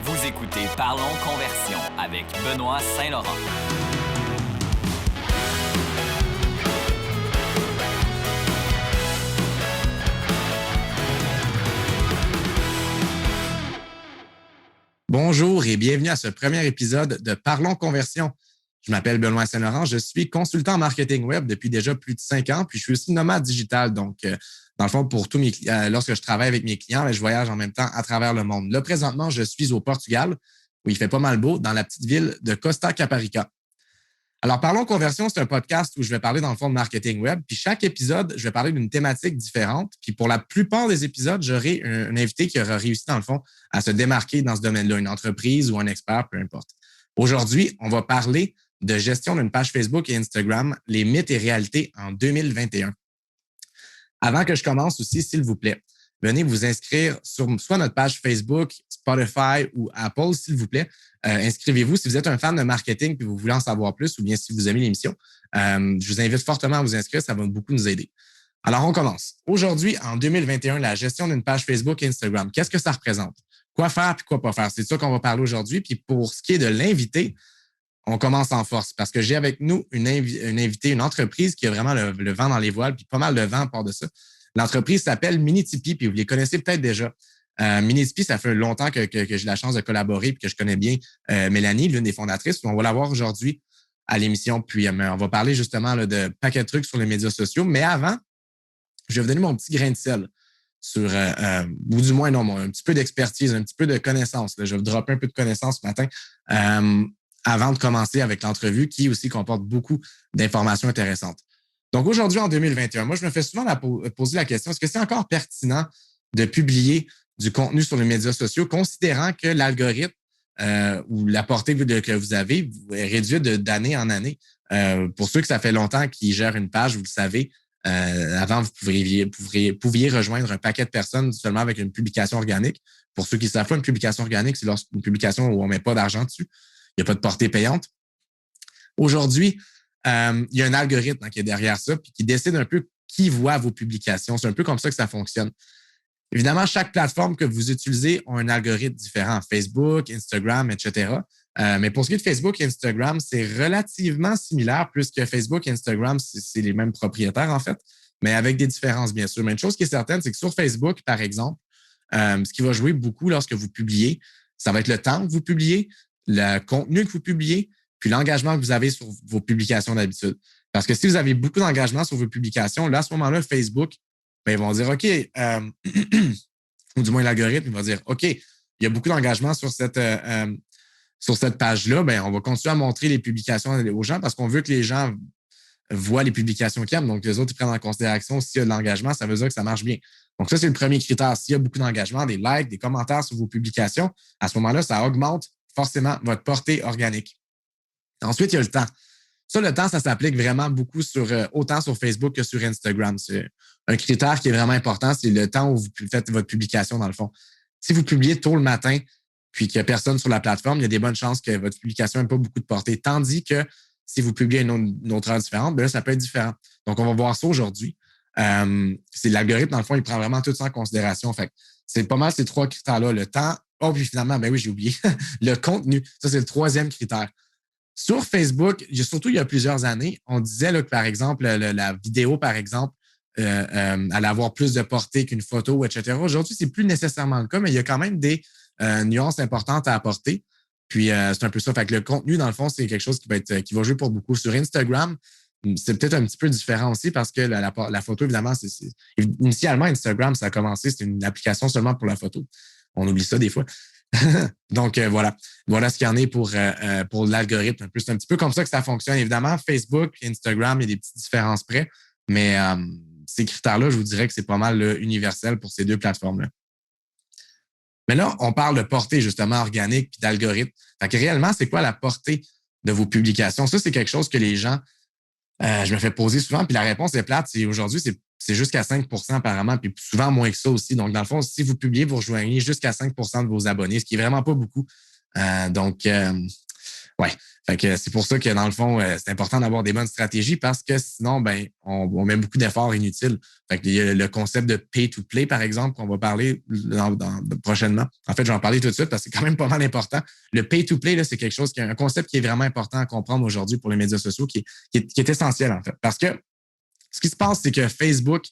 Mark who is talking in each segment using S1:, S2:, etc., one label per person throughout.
S1: Vous écoutez Parlons Conversion avec Benoît Saint-Laurent.
S2: Bonjour et bienvenue à ce premier épisode de Parlons Conversion. Je m'appelle Benoît Saint-Laurent, je suis consultant en marketing web depuis déjà plus de 5 ans, puis je suis aussi nomade digital. Donc, dans le fond, pour tous lorsque je travaille avec mes clients, je voyage en même temps à travers le monde. Là, présentement, je suis au Portugal, où il fait pas mal beau, dans la petite ville de Costa Caparica. Alors, Parlons Conversion, c'est un podcast où je vais parler dans le fond de marketing web. Puis chaque épisode, je vais parler d'une thématique différente. Puis pour la plupart des épisodes, j'aurai un invité qui aura réussi dans le fond à se démarquer dans ce domaine-là, une entreprise ou un expert, peu importe. Aujourd'hui, on va parler de gestion d'une page Facebook et Instagram, les mythes et réalités en 2021. Avant que je commence aussi, s'il vous plaît, venez vous inscrire sur soit notre page Facebook, Spotify ou Apple, s'il vous plaît. Inscrivez-vous si vous êtes un fan de marketing et vous voulez en savoir plus ou bien si vous aimez l'émission. Je vous invite fortement à vous inscrire, ça va beaucoup nous aider. Alors, on commence. Aujourd'hui, en 2021, la gestion d'une page Facebook et Instagram, qu'est-ce que ça représente? Quoi faire et quoi pas faire? C'est ça qu'on va parler aujourd'hui. Puis pour ce qui est de l'invité, on commence en force parce que j'ai avec nous une invitée, une entreprise qui a vraiment le vent dans les voiles, puis pas mal de vent à part de ça. L'entreprise s'appelle Minitipi, puis vous les connaissez peut-être déjà. Minitipi, ça fait longtemps que j'ai la chance de collaborer puis que je connais bien Mélanie, l'une des fondatrices. On va la voir aujourd'hui à l'émission, puis on va parler justement là, de paquet de trucs sur les médias sociaux. Mais avant, je vais vous donner mon petit grain de sel sur, ou du moins non, un petit peu d'expertise, un petit peu de connaissances. Là. Je vais vous dropper un peu de connaissances ce matin avant de commencer avec l'entrevue qui aussi comporte beaucoup d'informations intéressantes. Donc aujourd'hui, en 2021, moi, je me fais souvent poser la question, est-ce que c'est encore pertinent de publier du contenu sur les médias sociaux, considérant que l'algorithme ou la portée que vous avez est réduite d'année en année? Pour ceux que ça fait longtemps qu'ils gèrent une page, vous le savez, avant, vous pouviez rejoindre un paquet de personnes seulement avec une publication organique. Pour ceux qui ne savent pas, une publication organique, c'est une publication où on ne met pas d'argent dessus. Il n'y a pas de portée payante. Aujourd'hui, il y a un algorithme qui est derrière ça puis qui décide un peu qui voit vos publications. C'est un peu comme ça que ça fonctionne. Évidemment, chaque plateforme que vous utilisez a un algorithme différent. Facebook, Instagram, etc. Mais pour ce qui est de Facebook et Instagram, c'est relativement similaire puisque Facebook et Instagram, c'est les mêmes propriétaires en fait, mais avec des différences bien sûr. Mais une chose qui est certaine, c'est que sur Facebook, par exemple, ce qui va jouer beaucoup lorsque vous publiez, ça va être le temps que vous publiez, le contenu que vous publiez, puis l'engagement que vous avez sur vos publications d'habitude. Parce que si vous avez beaucoup d'engagement sur vos publications, là, à ce moment-là, Facebook, ben, ils vont dire, OK, ou du moins l'algorithme, il va dire, OK, il y a beaucoup d'engagement sur cette page-là, ben, on va continuer à montrer les publications aux gens parce qu'on veut que les gens voient les publications qu'ils aiment. Donc, les autres, ils prennent en considération s'il y a de l'engagement, ça veut dire que ça marche bien. Donc, ça, c'est le premier critère. S'il y a beaucoup d'engagement, des likes, des commentaires sur vos publications, à ce moment-là, ça augmente forcément votre portée organique. Ensuite, il y a le temps. Ça, le temps, ça s'applique vraiment beaucoup autant sur Facebook que sur Instagram. C'est un critère qui est vraiment important, c'est le temps où vous faites votre publication, dans le fond. Si vous publiez tôt le matin, puis qu'il n'y a personne sur la plateforme, il y a des bonnes chances que votre publication n'ait pas beaucoup de portée. Tandis que si vous publiez une autre heure différente, ben là, ça peut être différent. Donc, on va voir ça aujourd'hui. C'est l'algorithme, dans le fond, il prend vraiment tout ça en considération. Fait que c'est pas mal ces trois critères-là. Le temps, puis finalement, ben oui, j'ai oublié. Le contenu, ça, c'est le troisième critère. Sur Facebook, surtout il y a plusieurs années, on disait là, que, par exemple, la vidéo, par exemple, allait avoir plus de portée qu'une photo, etc. Aujourd'hui, c'est plus nécessairement le cas, mais il y a quand même des nuances importantes à apporter. Puis, c'est un peu ça. Fait que le contenu, dans le fond, c'est quelque chose qui va jouer pour beaucoup. Sur Instagram, c'est peut-être un petit peu différent aussi parce que la photo, évidemment, initialement, Instagram, ça a commencé, c'était une application seulement pour la photo. On oublie ça des fois. Donc, voilà. Voilà ce qu'il y en est pour l'algorithme. C'est un petit peu comme ça que ça fonctionne. Évidemment, Facebook, Instagram, il y a des petites différences près, mais ces critères-là, je vous dirais que c'est pas mal universel pour ces deux plateformes-là. Mais là, on parle de portée, justement, organique puis d'algorithme. Fait que réellement, c'est quoi la portée de vos publications? Ça, c'est quelque chose que les gens, je me fais poser souvent, puis la réponse est plate. Aujourd'hui, c'est jusqu'à 5 apparemment, puis souvent moins que ça aussi. Donc, dans le fond, si vous publiez, vous rejoignez jusqu'à 5 de vos abonnés, ce qui est vraiment pas beaucoup. Ouais. Fait que c'est pour ça que, dans le fond, c'est important d'avoir des bonnes stratégies parce que sinon, ben, on met beaucoup d'efforts inutiles. Fait qu'il y a le concept de pay to play, par exemple, qu'on va parler prochainement. En fait, je vais en parler tout de suite parce que c'est quand même pas mal important. Le pay to play, là, c'est quelque chose qui est un concept qui est vraiment important à comprendre aujourd'hui pour les médias sociaux, qui est essentiel, en fait. Parce que ce qui se passe, c'est que Facebook,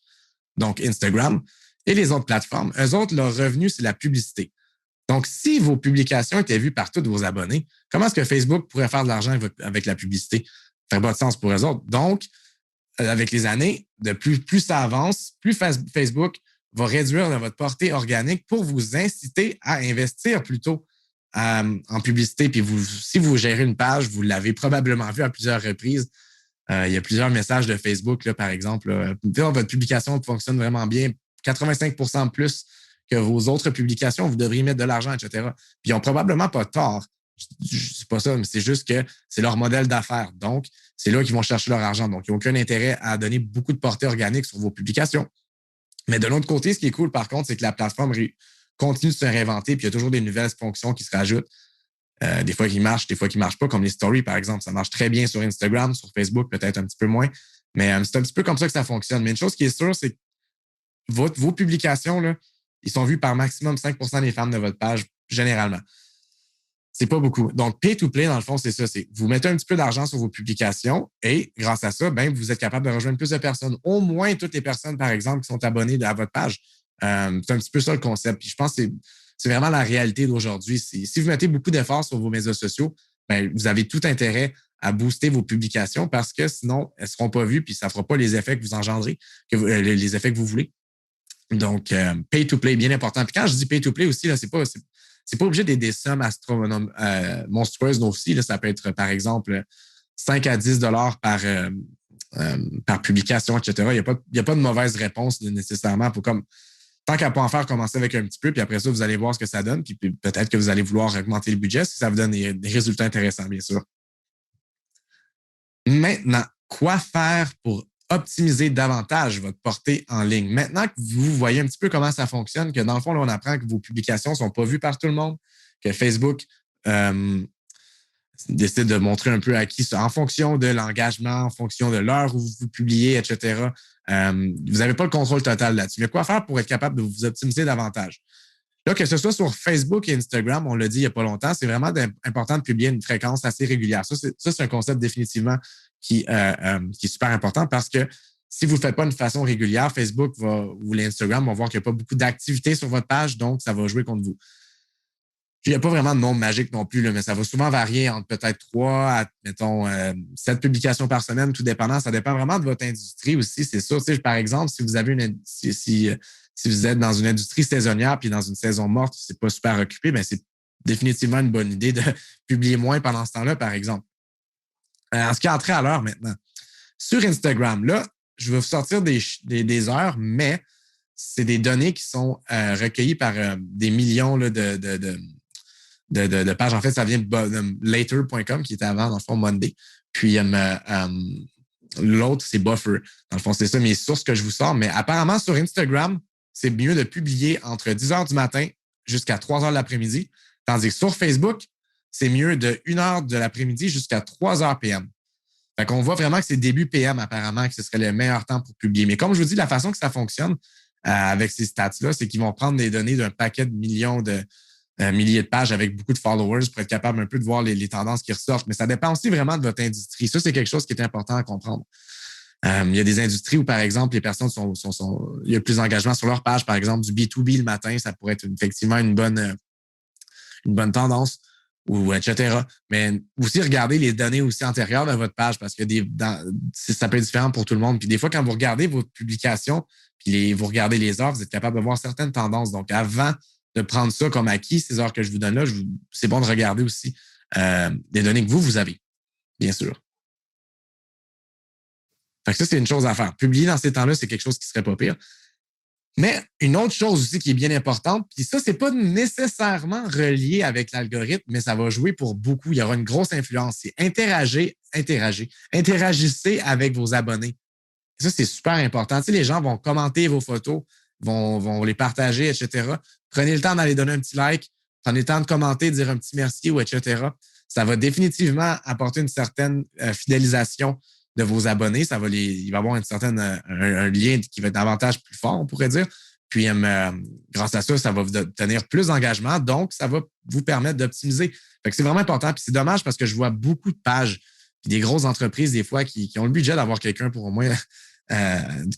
S2: donc Instagram, et les autres plateformes, eux autres, leur revenu, c'est la publicité. Donc, si vos publications étaient vues par tous vos abonnés, comment est-ce que Facebook pourrait faire de l'argent avec la publicité? Ça n'a pas de sens pour eux autres. Donc, avec les années, plus ça avance, plus Facebook va réduire votre portée organique pour vous inciter à investir plutôt en publicité. Puis si vous gérez une page, vous l'avez probablement vu à plusieurs reprises. Il y a plusieurs messages de Facebook, là, par exemple. Votre publication fonctionne vraiment bien. 85% plus que vos autres publications, vous devriez mettre de l'argent, etc. Puis ils n'ont probablement pas tort. C'est pas ça, mais c'est juste que c'est leur modèle d'affaires. Donc, c'est là qu'ils vont chercher leur argent. Donc, ils n'ont aucun intérêt à donner beaucoup de portée organique sur vos publications. Mais de l'autre côté, ce qui est cool, par contre, c'est que la plateforme continue de se réinventer, puis il y a toujours des nouvelles fonctions qui se rajoutent. Des fois qui marchent, des fois qui ne marchent pas, comme les stories, par exemple. Ça marche très bien sur Instagram, sur Facebook, peut-être un petit peu moins. Mais c'est un petit peu comme ça que ça fonctionne. Mais une chose qui est sûre, c'est que vos publications, là, ils sont vus par maximum 5% des femmes de votre page, généralement. C'est pas beaucoup. Donc, pay to play, dans le fond, c'est ça. C'est vous mettez un petit peu d'argent sur vos publications et grâce à ça, ben, vous êtes capable de rejoindre plus de personnes. Au moins toutes les personnes, par exemple, qui sont abonnées à votre page. C'est un petit peu ça le concept. Puis je pense que c'est vraiment la réalité d'aujourd'hui. Si vous mettez beaucoup d'efforts sur vos médias sociaux, ben, vous avez tout intérêt à booster vos publications parce que sinon, elles ne seront pas vues puis ça ne fera pas les effets que vous engendrez, les effets que vous voulez. Donc, pay to play, bien important. Puis quand je dis pay to play aussi, là, c'est pas obligé d'être des sommes monstrueuses aussi. Là, ça peut être, par exemple, 5 à 10 $ par publication, etc. Il n'y a pas de mauvaise réponse nécessairement. Tant qu'à pas en faire, commencer avec un petit peu, puis après ça, vous allez voir ce que ça donne, puis peut-être que vous allez vouloir augmenter le budget si ça vous donne des résultats intéressants, bien sûr. Maintenant, quoi faire pour optimiser davantage votre portée en ligne? Maintenant que vous voyez un petit peu comment ça fonctionne, que dans le fond, là, on apprend que vos publications ne sont pas vues par tout le monde, que Facebook décide de montrer un peu à qui, en fonction de l'engagement, en fonction de l'heure où vous publiez, etc. Vous n'avez pas le contrôle total là-dessus. Mais quoi faire pour être capable de vous optimiser davantage? Là, que ce soit sur Facebook et Instagram, on l'a dit il n'y a pas longtemps, c'est vraiment important de publier une fréquence assez régulière. Ça, c'est un concept définitivement qui est super important parce que si vous ne le faites pas de façon régulière, Facebook ou l'Instagram vont voir qu'il n'y a pas beaucoup d'activité sur votre page, donc ça va jouer contre vous. Il n'y a pas vraiment de nombre magique non plus, là, mais ça va souvent varier entre peut-être 3 à, mettons, 7 publications par semaine, tout dépendant. Ça dépend vraiment de votre industrie aussi, c'est sûr. Tu sais, par exemple, si vous avez si vous êtes dans une industrie saisonnière puis dans une saison morte, c'est pas super occupé, bien, c'est définitivement une bonne idée de publier moins pendant ce temps-là, par exemple. En ce qui a trait à l'heure maintenant. Sur Instagram, là, je vais vous sortir des heures, mais c'est des données qui sont recueillies par des millions là, de pages. En fait, ça vient de later.com qui était avant, dans le fond, Monday. Puis l'autre, c'est Buffer. Dans le fond, c'est ça mes sources que je vous sors. Mais apparemment, sur Instagram, c'est mieux de publier entre 10 h du matin jusqu'à 3 h de l'après-midi. Tandis que sur Facebook, c'est mieux de 1 h de l'après-midi jusqu'à 3 h PM. Fait qu'on voit vraiment que c'est début PM, apparemment, que ce serait le meilleur temps pour publier. Mais comme je vous dis, la façon que ça fonctionne avec ces stats-là, c'est qu'ils vont prendre des données d'un paquet de millions de milliers de pages avec beaucoup de followers pour être capable un peu de voir les tendances qui ressortent. Mais ça dépend aussi vraiment de votre industrie. Ça, c'est quelque chose qui est important à comprendre. Il y a des industries où, par exemple, les personnes il y a plus d'engagement sur leur page. Par exemple, du B2B le matin, ça pourrait être effectivement une bonne tendance, ou etc. Mais aussi, regardez les données aussi antérieures de votre page parce que ça peut être différent pour tout le monde. Puis des fois, quand vous regardez vos publications, puis vous regardez les heures, vous êtes capable de voir certaines tendances. Donc, avant de prendre ça comme acquis, ces heures que je vous donne là, c'est bon de regarder aussi les données que vous avez, bien sûr. Fait que ça, c'est une chose à faire. Publier dans ces temps-là, c'est quelque chose qui serait pas pire. Mais une autre chose aussi qui est bien importante, puis ça, c'est pas nécessairement relié avec l'algorithme, mais ça va jouer pour beaucoup. Il y aura une grosse influence. C'est interagissez avec vos abonnés. Ça, c'est super important. Tu sais, les gens vont commenter vos photos, vont les partager, etc. Prenez le temps d'aller donner un petit like, prenez le temps de commenter, de dire un petit merci ou etc. Ça va définitivement apporter une certaine fidélisation de vos abonnés. Il va y avoir un lien qui va être davantage plus fort, on pourrait dire. Puis, grâce à ça, ça va vous obtenir plus d'engagement. Donc, ça va vous permettre d'optimiser. Fait que c'est vraiment important. Puis, c'est dommage parce que je vois beaucoup de pages puis des grosses entreprises, des fois, qui ont le budget d'avoir quelqu'un pour au moins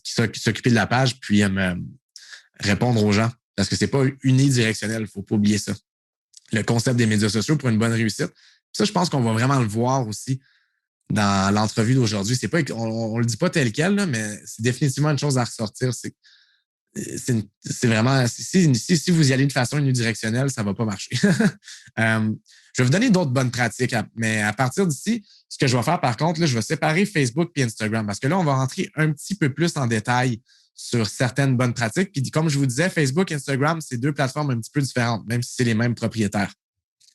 S2: qui s'occuper de la page puis répondre aux gens. Parce que c'est pas unidirectionnel. Il faut pas oublier ça. Le concept des médias sociaux pour une bonne réussite. Ça, je pense qu'on va vraiment le voir aussi dans l'entrevue d'aujourd'hui. C'est pas, on le dit pas tel quel, là, mais c'est définitivement une chose à ressortir. C'est vraiment, si vous y allez de façon unidirectionnelle, ça va pas marcher. Je vais vous donner d'autres bonnes pratiques, mais à partir d'ici, ce que je vais faire par contre, là, je vais séparer Facebook et Instagram parce que là, on va rentrer un petit peu plus en détail sur certaines bonnes pratiques. Puis comme je vous disais, Facebook et Instagram, c'est deux plateformes un petit peu différentes, même si c'est les mêmes propriétaires.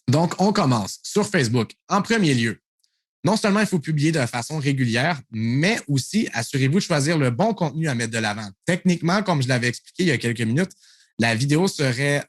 S2: Donc, on commence sur Facebook. En premier lieu, non seulement il faut publier de façon régulière, mais aussi assurez-vous de choisir le bon contenu à mettre de l'avant. Techniquement, comme je l'avais expliqué il y a quelques minutes, la vidéo serait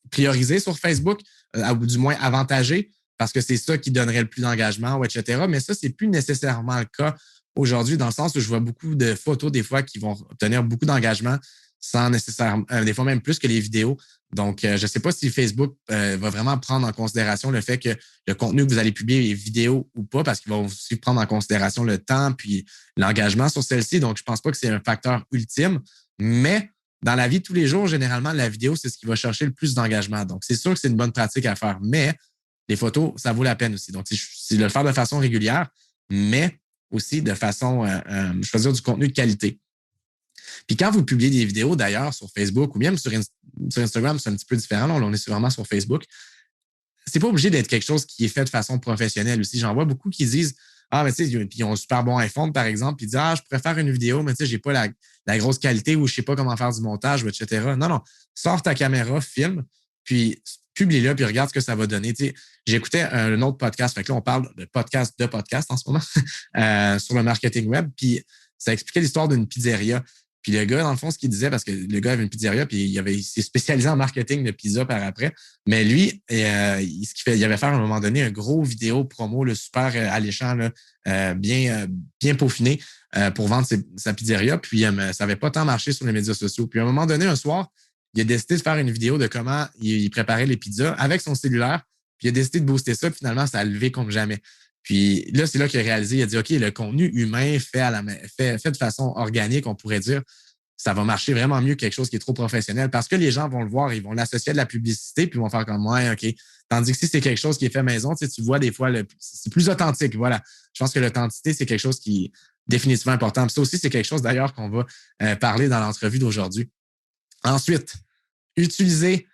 S2: priorisée sur Facebook, ou du moins avantagée, parce que c'est ça qui donnerait le plus d'engagement, etc. Mais ça, c'est plus nécessairement le cas aujourd'hui, dans le sens où je vois beaucoup de photos des fois qui vont obtenir beaucoup d'engagement sans nécessairement, des fois même plus que les vidéos. Donc, je ne sais pas si Facebook va vraiment prendre en considération le fait que le contenu que vous allez publier est vidéo ou pas, parce qu'il va aussi prendre en considération le temps puis l'engagement sur celle-ci. Donc, je ne pense pas que c'est un facteur ultime, mais dans la vie de tous les jours, généralement, la vidéo, c'est ce qui va chercher le plus d'engagement. Donc, c'est sûr que c'est une bonne pratique à faire, mais les photos, ça vaut la peine aussi. Donc, c'est de le faire de façon régulière, mais aussi de façon choisir du contenu de qualité. Puis quand vous publiez des vidéos, d'ailleurs, sur Facebook ou même sur Instagram, c'est un petit peu différent. Là, on est vraiment sur Facebook. C'est pas obligé d'être quelque chose qui est fait de façon professionnelle aussi. J'en vois beaucoup qui disent ah, mais tu sais, ils ont un super bon iPhone, par exemple, puis ils disent ah, je pourrais faire une vidéo, mais tu sais, j'ai pas la grosse qualité ou je sais pas comment faire du montage, etc. Non. Sors ta caméra, filme, puis publie-le, puis regarde ce que ça va donner. Tu sais, j'écoutais un autre podcast. Fait que là, on parle de podcast en ce moment sur le marketing web, puis ça expliquait l'histoire d'une pizzeria. Puis le gars, dans le fond, ce qu'il disait, parce que le gars avait une pizzeria, puis il s'est spécialisé en marketing de pizza par après. Mais lui, il avait fait à un moment donné un gros vidéo promo, le super alléchant, là, bien peaufiné pour vendre sa pizzeria. Puis ça n'avait pas tant marché sur les médias sociaux. Puis à un moment donné, un soir, il a décidé de faire une vidéo de comment il préparait les pizzas avec son cellulaire. Puis il a décidé de booster ça. Puis finalement, ça a levé comme jamais. Puis là, c'est là qu'il a réalisé, il a dit, OK, le contenu humain fait de façon organique, on pourrait dire, ça va marcher vraiment mieux que quelque chose qui est trop professionnel parce que les gens vont le voir, ils vont l'associer à de la publicité puis ils vont faire comme moi, OK. Tandis que si c'est quelque chose qui est fait maison, tu vois des fois, c'est plus authentique. Voilà. Je pense que l'authenticité, c'est quelque chose qui est définitivement important. Puis ça aussi, c'est quelque chose d'ailleurs qu'on va parler dans l'entrevue d'aujourd'hui. Ensuite, utiliser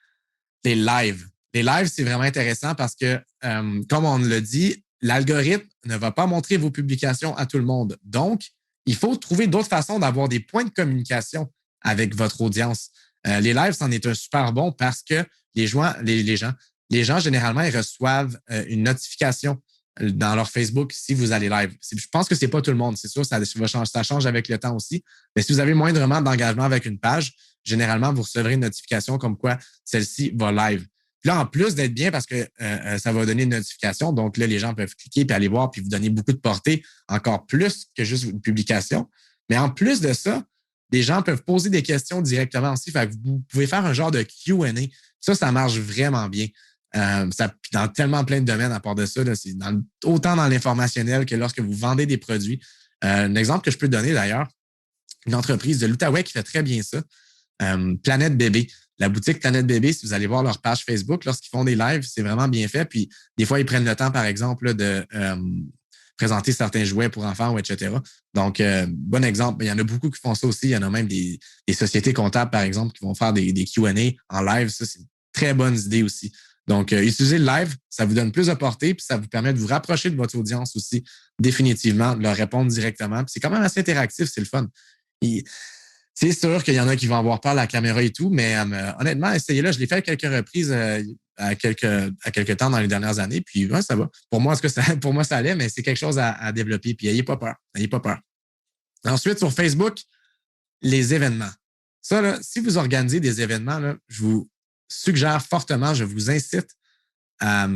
S2: les lives. Les lives, c'est vraiment intéressant parce que, comme on l'a dit, l'algorithme ne va pas montrer vos publications à tout le monde. Donc, il faut trouver d'autres façons d'avoir des points de communication avec votre audience. Les lives, c'en est un super bon parce que les gens, généralement, ils reçoivent une notification dans leur Facebook si vous allez live. Je pense que c'est pas tout le monde, c'est sûr, ça change avec le temps aussi. Mais si vous avez moindrement d'engagement avec une page, généralement, vous recevrez une notification comme quoi celle-ci va live. Puis là, en plus d'être bien parce que ça va donner une notification, donc là, les gens peuvent cliquer puis aller voir puis vous donner beaucoup de portée, encore plus que juste une publication. Mais en plus de ça, les gens peuvent poser des questions directement aussi. Fait que vous pouvez faire un genre de Q&A. Ça marche vraiment bien. Dans tellement plein de domaines à part de ça, là, c'est autant dans l'informationnel que lorsque vous vendez des produits. Un exemple que je peux donner d'ailleurs, une entreprise de l'Outaouais qui fait très bien ça, Planète Bébé. La boutique Planète Bébé, si vous allez voir leur page Facebook, lorsqu'ils font des lives, c'est vraiment bien fait. Puis des fois, ils prennent le temps, par exemple, de présenter certains jouets pour enfants, etc. Donc, bon exemple. Il y en a beaucoup qui font ça aussi. Il y en a même des sociétés comptables, par exemple, qui vont faire des Q&A en live. Ça, c'est une très bonne idée aussi. Donc, utilisez le live, ça vous donne plus de portée, puis ça vous permet de vous rapprocher de votre audience aussi, définitivement, de leur répondre directement. Puis c'est quand même assez interactif, c'est le fun. C'est sûr qu'il y en a qui vont avoir peur de la caméra et tout, mais honnêtement, essayez-le. Je l'ai fait à quelques reprises à quelques temps dans les dernières années, puis ouais, ça va. Pour moi, pour moi, ça allait, mais c'est quelque chose à développer, puis n'ayez pas peur. N'ayez pas peur. Ensuite, sur Facebook, les événements. Ça, là, si vous organisez des événements, là, je vous suggère fortement, je vous incite à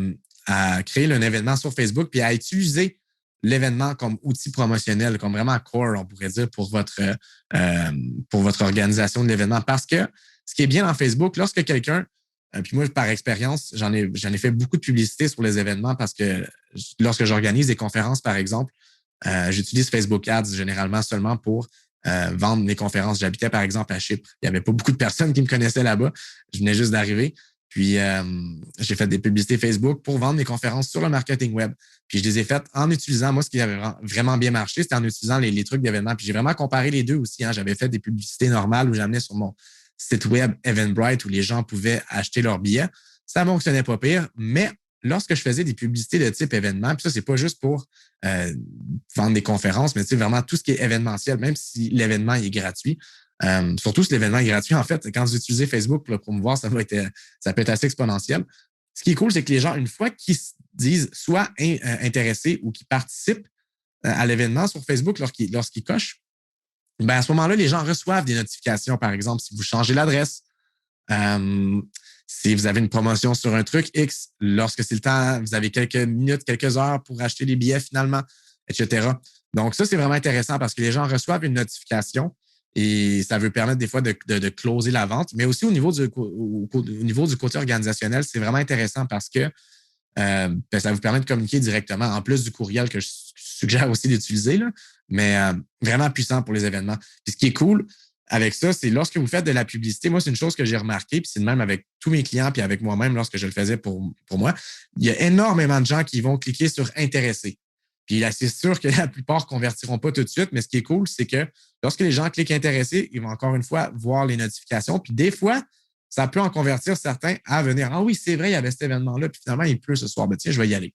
S2: à créer un événement sur Facebook puis à utiliser l'événement comme outil promotionnel, comme vraiment core, on pourrait dire, pour votre organisation de l'événement. Parce que ce qui est bien dans Facebook, lorsque quelqu'un, puis moi, par expérience, j'en ai fait beaucoup de publicité sur les événements parce que lorsque j'organise des conférences, par exemple, j'utilise Facebook Ads généralement seulement pour vendre mes conférences. J'habitais, par exemple, à Chypre. Il n'y avait pas beaucoup de personnes qui me connaissaient là-bas. Je venais juste d'arriver. Puis, j'ai fait des publicités Facebook pour vendre mes conférences sur le marketing web. Puis, je les ai faites en utilisant, moi, ce qui avait vraiment bien marché, c'était en utilisant les trucs d'événements. Puis, j'ai vraiment comparé les deux aussi. Hein. J'avais fait des publicités normales où j'amenais sur mon site web Eventbrite où les gens pouvaient acheter leurs billets. Ça fonctionnait pas pire, mais lorsque je faisais des publicités de type événement, puis ça, c'est pas juste pour vendre des conférences, mais tu sais, vraiment tout ce qui est événementiel, même si l'événement est gratuit. Surtout si l'événement est gratuit, en fait, quand vous utilisez Facebook pour le promouvoir, ça peut être assez exponentiel. Ce qui est cool, c'est que les gens, une fois qu'ils se disent soit intéressés ou qu'ils participent à l'événement sur Facebook lorsqu'ils cochent, ben à ce moment-là, les gens reçoivent des notifications, par exemple, si vous changez l'adresse, si vous avez une promotion sur un truc X, lorsque c'est le temps, vous avez quelques minutes, quelques heures pour acheter les billets finalement, etc. Donc, ça, c'est vraiment intéressant parce que les gens reçoivent une notification et ça veut permettre des fois de closer la vente. Mais aussi au niveau du côté organisationnel, c'est vraiment intéressant parce que ça vous permet de communiquer directement, en plus du courriel que je suggère aussi d'utiliser, là, mais vraiment puissant pour les événements. Puis ce qui est cool avec ça, c'est lorsque vous faites de la publicité, moi, c'est une chose que j'ai remarqué, puis c'est de même avec tous mes clients, puis avec moi-même lorsque je le faisais pour moi, il y a énormément de gens qui vont cliquer sur « Intéressé ». Puis là, c'est sûr que la plupart ne convertiront pas tout de suite, mais ce qui est cool, c'est que lorsque les gens cliquent « Intéressé », ils vont encore une fois voir les notifications, puis des fois, ça peut en convertir certains à venir. Ah oui, c'est vrai, il y avait cet événement-là, puis finalement, il pleut ce soir. Ben, tiens, je vais y aller.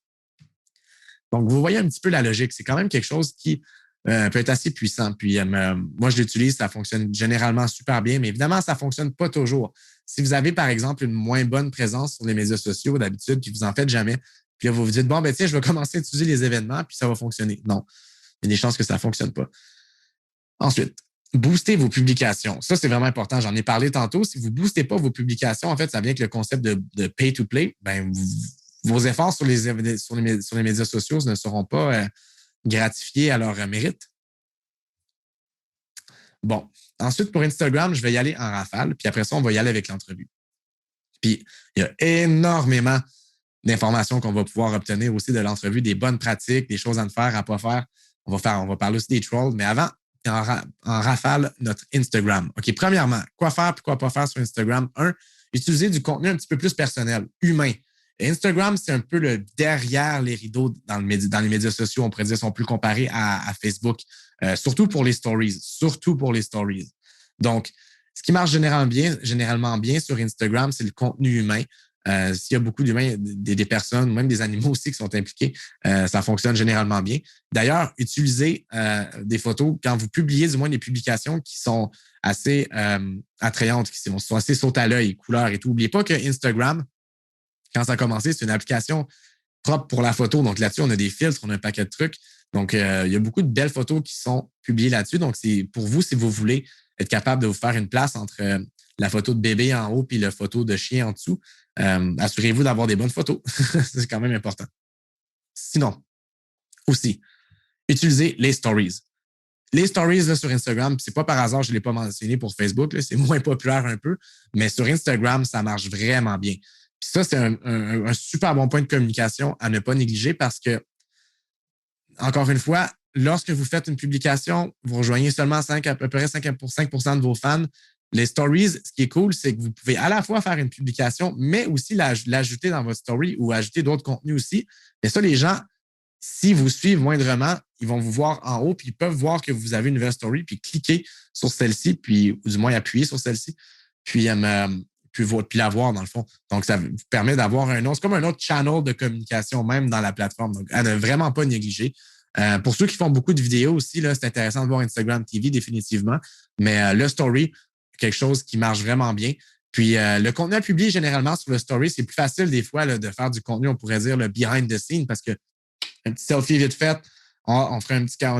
S2: Donc, vous voyez un petit peu la logique. C'est quand même quelque chose qui peut être assez puissant. Puis, moi, je l'utilise, ça fonctionne généralement super bien, mais évidemment, ça ne fonctionne pas toujours. Si vous avez, par exemple, une moins bonne présence sur les médias sociaux d'habitude, puis vous n'en faites jamais, puis là, vous vous dites, bon, ben tiens, je vais commencer à utiliser les événements, puis ça va fonctionner. Non, il y a des chances que ça ne fonctionne pas. Ensuite, booster vos publications. Ça, c'est vraiment important. J'en ai parlé tantôt. Si vous ne boostez pas vos publications, en fait, ça vient avec le concept de pay to play. Ben, vos efforts sur les médias sociaux ne seront pas gratifiés à leur mérite. Bon. Ensuite, pour Instagram, je vais y aller en rafale. Puis après ça, on va y aller avec l'entrevue. Puis, il y a énormément d'informations qu'on va pouvoir obtenir aussi de l'entrevue, des bonnes pratiques, des choses à ne faire, à ne pas faire. On va parler aussi des trolls. Mais avant, en rafale, notre Instagram. OK, premièrement, quoi faire et quoi pas faire sur Instagram? Utiliser du contenu un petit peu plus personnel, humain. Et Instagram, c'est un peu le derrière les rideaux dans les médias sociaux, on pourrait dire, sont plus comparés à Facebook, surtout pour les stories. Donc, ce qui marche généralement bien sur Instagram, c'est le contenu humain. S'il y a beaucoup d'humains, des personnes, même des animaux aussi qui sont impliqués, ça fonctionne généralement bien. D'ailleurs, utilisez des photos quand vous publiez, du moins des publications qui sont assez attrayantes, qui sont assez sautes à l'œil, couleurs et tout. N'oubliez pas que Instagram, quand ça a commencé, c'est une application propre pour la photo. Donc là-dessus, on a des filtres, on a un paquet de trucs. Donc, il y a beaucoup de belles photos qui sont publiées là-dessus. Donc, c'est pour vous, si vous voulez être capable de vous faire une place entre la photo de bébé en haut et la photo de chien en dessous, assurez-vous d'avoir des bonnes photos. C'est quand même important. Sinon, aussi, utilisez les stories. Les stories là, sur Instagram, c'est pas par hasard, je ne l'ai pas mentionné pour Facebook, là, c'est moins populaire un peu, mais sur Instagram, ça marche vraiment bien. Puis ça, c'est un super bon point de communication à ne pas négliger parce que, encore une fois, lorsque vous faites une publication, vous rejoignez seulement à peu près 5 de vos fans. Les stories, ce qui est cool, c'est que vous pouvez à la fois faire une publication, mais aussi l'ajouter dans votre story ou ajouter d'autres contenus aussi. Et ça, les gens, s'ils vous suivent moindrement, ils vont vous voir en haut, puis ils peuvent voir que vous avez une nouvelle story, puis cliquer sur celle-ci, puis ou du moins appuyer sur celle-ci, puis la voir dans le fond. Donc, ça vous permet d'avoir c'est comme un autre channel de communication même dans la plateforme. Donc, à ne vraiment pas négliger. Pour ceux qui font beaucoup de vidéos aussi, là, c'est intéressant de voir Instagram TV définitivement, mais le story, quelque chose qui marche vraiment bien. Puis, le contenu à publier généralement sur le story, c'est plus facile des fois là, de faire du contenu, on pourrait dire le behind the scene parce que un petit selfie vite fait, on